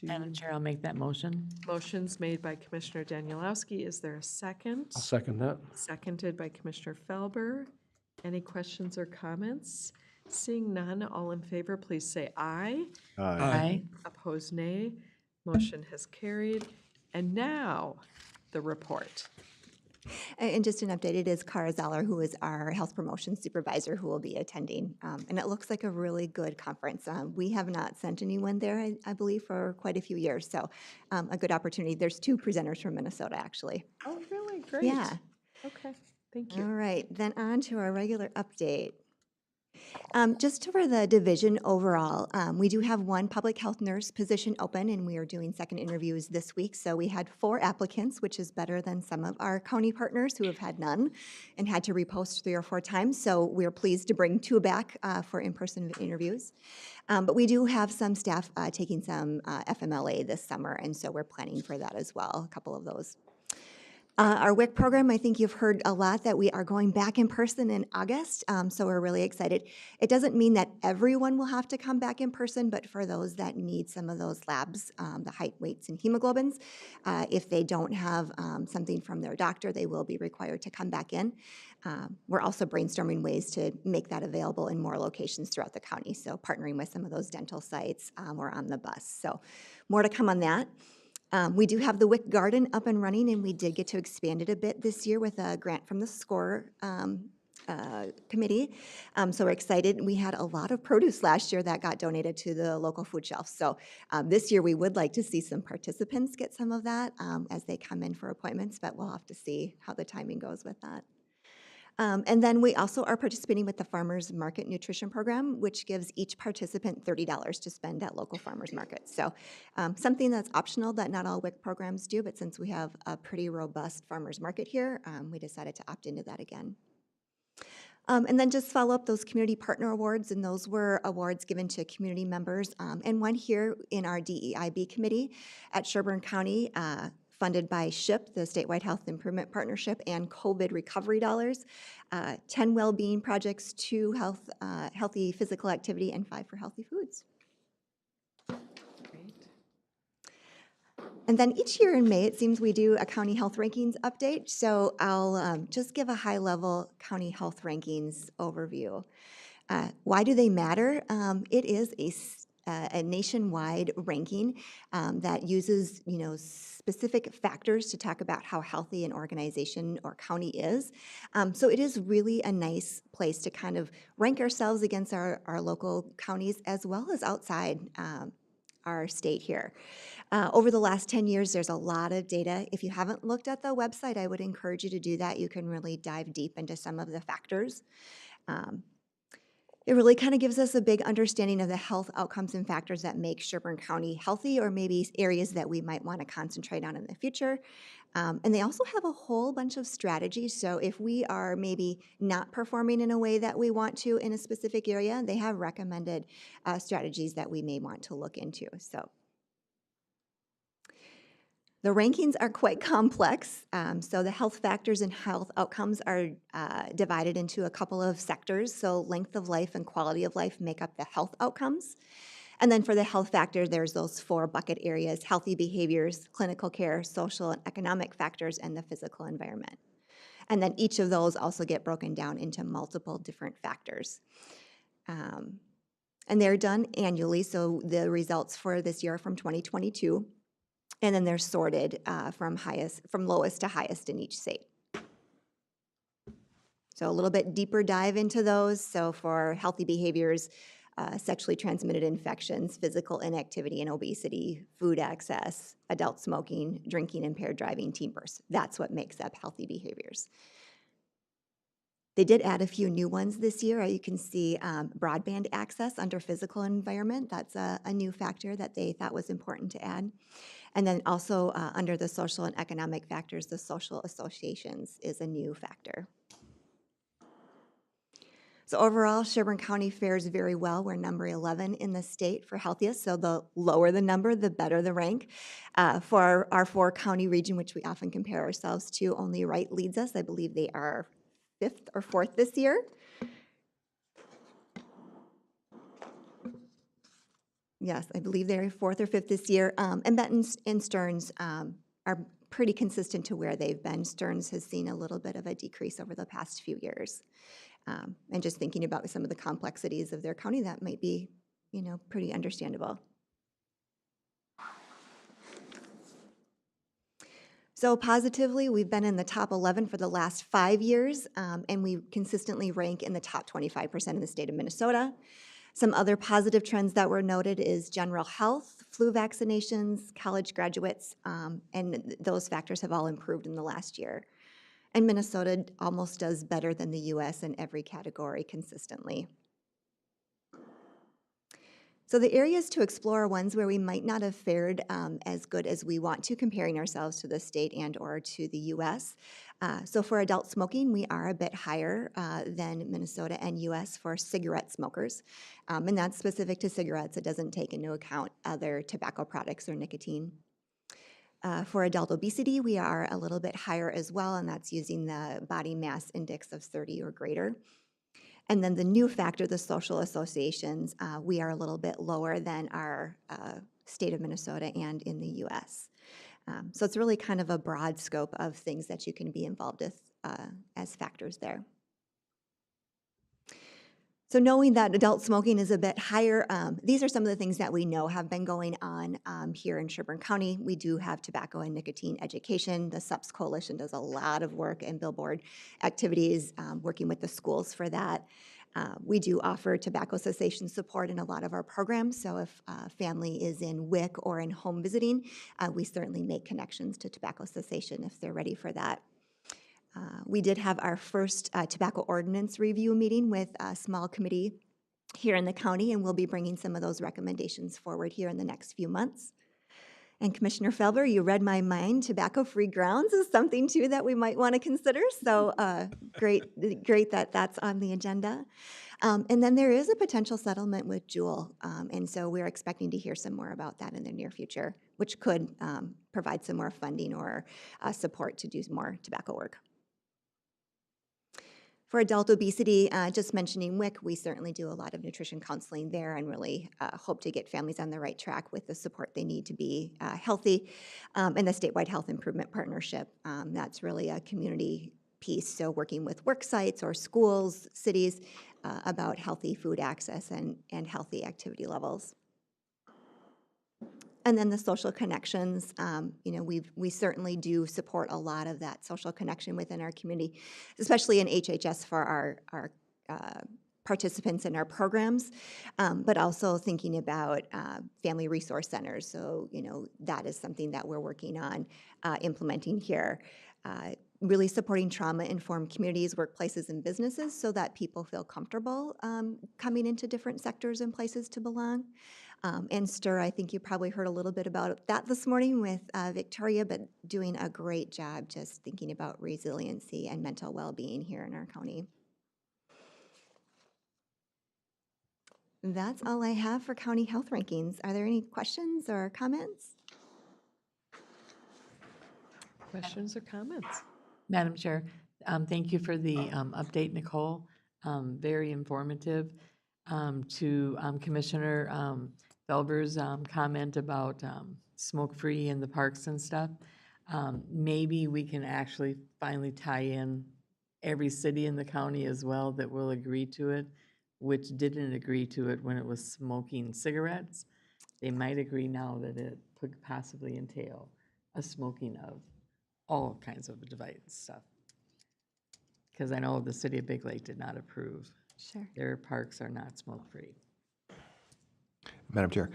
Madam Chair, I'll make that motion. Motion's made by Commissioner Danielowski. Is there a second? I'll second that. Seconded by Commissioner Felber. Any questions or comments? Seeing none, all in favor, please say aye. Aye. Opposed, nay. Motion has carried. And now, the report. And just an update, it is Cara Zeller, who is our health promotion supervisor, who will be attending. And it looks like a really good conference. We have not sent anyone there, I believe, for quite a few years. So a good opportunity. There's 2 presenters from Minnesota, actually. Oh, really? Great. Yeah. Okay, thank All you. right, then on to our regular update. Just for the division overall, we do have 1 public health nurse position open, and we are doing second interviews this week. So we had 4 applicants, which is better than some of our county partners who have had none and had to repost 3 or 4 times. So we're pleased to bring 2 back for in-person interviews. But we do have some staff taking some FMLA this summer, and so we're planning for that as well, a couple of those. Our WIC program, I think you've heard a lot that we are going back in person in August, so we're really excited. It doesn't mean that everyone will have to come back in person, but for those that need some of those labs, the height, weights, and hemoglobins, if they don't have something from their doctor, they will be required to come back in. We're also brainstorming ways to make that available in more locations throughout the county, so partnering with some of those dental sites or on the bus. So more to come on that. We do have the WIC Garden up and running, and we did get to expand it a bit this year with a grant from the SCORE committee. So we're excited. We had a lot of produce last year that got donated to the local food shelves. So this year we would like to see some participants get some of that as they come in for appointments, but we'll have to see how the timing goes with that. And then we also are participating with the Farmers Market Nutrition Program, which gives each participant $30 to spend at local farmers markets. So something that's optional that not all WIC programs do, but since we have a pretty robust farmers market here, we decided to opt into that again. And then just follow up those community partner awards, and those were awards given to community members, and one here in our DEIB committee at Sherburne County, funded by SHIP, the Statewide Health Improvement Partnership, and COVID recovery dollars, 10 well-being projects, 2 healthy physical activity, and 5 for healthy foods. Great. And then each year in May, it seems we do a county health rankings update. So I'll just give a high-level county health rankings overview. Why do they matter? It is a nationwide ranking that uses, specific factors to talk about how healthy an organization or county is. So it is really a nice place to kind of rank ourselves against our local counties as well as outside our state here. Over the last 10 years, there's a lot of data. If you haven't looked at the website, I would encourage you to do that. You can really dive deep into some of the factors. It really kind of gives us a big understanding of the health outcomes and factors that make Sherburne County healthy, or maybe areas that we might want to concentrate on in the future. And they also have a whole bunch of strategies. So if we are maybe not performing in a way that we want to in a specific area, they have recommended strategies that we may want to look into. So the rankings are quite complex. So the health factors and health outcomes are divided into a couple of sectors. So length of life and quality of life make up the health outcomes. And then for the health factor, there's those 4 bucket areas: healthy behaviors, clinical care, social and economic factors, and the physical environment. And then each of those also get broken down into multiple different factors. And they're done annually, so the results for this year are from 2022. And then they're sorted from lowest to highest in each state. So a little bit deeper dive into those. So for healthy behaviors, sexually transmitted infections, physical inactivity and obesity, food access, adult smoking, drinking, impaired driving, teen births. That's what makes up healthy behaviors. They did add a few new ones this year. You can see broadband access under physical environment. That's a new factor that they thought was important to add. And then also under the social and economic factors, the social associations is a new factor. So overall, Sherburne County fares very well. We're number 11 in the state for healthiest, so the lower the number, the better the rank. For our 4-county region, which we often compare ourselves to, only Wright leads us. I believe they are 5th or 4th this year. Yes, I believe they're 4th or 5th this year. And Benton and Stearns are pretty consistent to where they've been. Stearns has seen a little bit of a decrease over the past few years. And just thinking about some of the complexities of their county, that might be, pretty understandable. So positively, we've been in the top 11 for the last 5 years, and we consistently rank in the top 25% in the state of Minnesota. Some other positive trends that were noted is general health, flu vaccinations, college graduates, and those factors have all improved in the last year. And Minnesota almost does better than the US in every category consistently. So the areas to explore are ones where we might not have fared as good as we want to, comparing ourselves to the state and or to the US. So for adult smoking, we are a bit higher than Minnesota and US for cigarette smokers. And that's specific to cigarettes. It doesn't take into account other tobacco products or nicotine. For adult obesity, we are a little bit higher as well, and that's using the body mass index of 30 or greater. And then the new factor, the social associations, we are a little bit lower than our state of Minnesota and in the US. So it's really kind of a broad scope of things that you can be involved with as factors there. So knowing that adult smoking is a bit higher, these are some of the things that we know have been going on here in Sherburne County. We do have tobacco and nicotine education. The SUPS Coalition does a lot of work and billboard activities, working with the schools for that. We do offer tobacco cessation support in a lot of our programs. So if a family is in WIC or in home visiting, we certainly make connections to tobacco cessation if they're ready for that. We did have our first tobacco ordinance review meeting with a small committee here in the county, and we'll be bringing some of those recommendations forward here in the next few months. And Commissioner Felber, you read my mind. Tobacco-free grounds is something too that we might want to consider. So great that that's on the agenda. And then there is a potential settlement with Juul, and so we're expecting to hear some more about that in the near future, which could provide some more funding or support to do more tobacco work. For adult obesity, just mentioning WIC, we certainly do a lot of nutrition counseling there and really hope to get families on the right track with the support they need to be healthy. And the Statewide Health Improvement Partnership, that's really a community piece, so working with work sites or schools, cities, about healthy food access and healthy activity levels. And then the social connections, we certainly do support a lot of that social connection within our community, especially in HHS for our participants in our programs, but also thinking about family resource centers. So, that is something that we're working on implementing here. really supporting trauma-informed communities, workplaces, and businesses so that people feel comfortable coming into different sectors and places to belong. And STIR, I think you probably heard a little bit about that this morning with Victoria, but doing a great job just thinking about resiliency and mental well-being here in our county. That's all I have for county health rankings. Are there any questions or comments? Questions or comments? Madam Chair, thank you for the update, Nicole. Very informative. To Commissioner Felber's comment about smoke-free in the parks and stuff, maybe we can actually finally tie in every city in the county as well that will agree to it, which didn't agree to it when it was smoking cigarettes. They might agree now that it could possibly entail a smoking of all kinds of device stuff. Because I know the city of Big Lake did not approve. Sure. Their parks are not smoke-free. Madam Chair,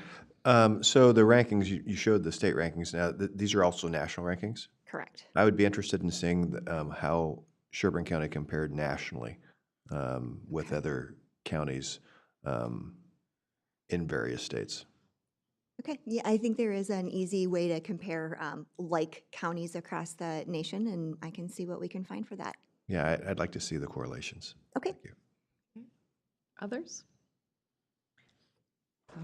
so the rankings, you showed the state rankings. Now, these are also national rankings? Correct. I would be interested in seeing how Sherburne County compared nationally with other counties in various states. Okay, yeah, I think there is an easy way to compare like counties across the nation, and I can see what we can find for that. Yeah, I'd like to see the correlations. Okay. Thank you. Others?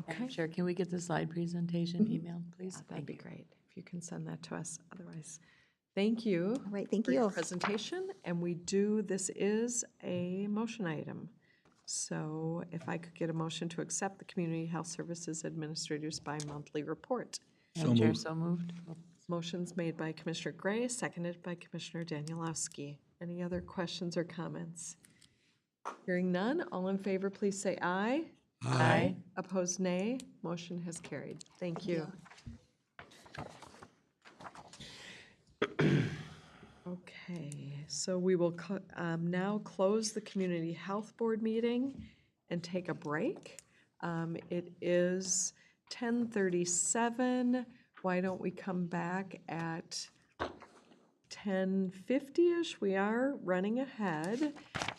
Okay. Sure, can we get the slide presentation emailed, please? Yeah, that'd be great if you can send that to us. Otherwise, thank you. All right, thank for your you. presentation. And this is a motion item. So if I could get a motion to accept the Community Health Services Administrator's bi-monthly report. Madam Chair, so moved. Motion's made by Commissioner Gray, seconded by Commissioner Danielowski. Any other questions or comments? Hearing none, all in favor, please say aye. Aye. Opposed, nay. Motion has carried. Thank you. Okay, so we will now close the Community Health Board meeting and take a break. It is 10:37. Why don't we come back at 10:50-ish? We are running ahead.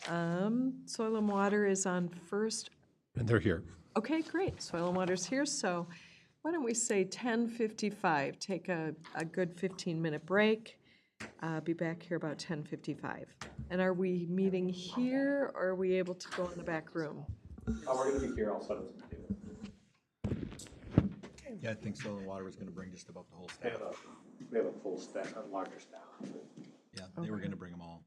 Soil and Water is on first. And they're here. Okay, great. Soil and Water's here, so why don't we say 10:55? Take a good 15-minute break. Be back here about 10:55. And are we meeting here, or are we able to go in the back room? We're gonna be here, I'll set up some tables. Yeah, I think Soil and Water was going to bring just about the whole We staff. have a full staff, a larger staff. Yeah, they were going to bring them all.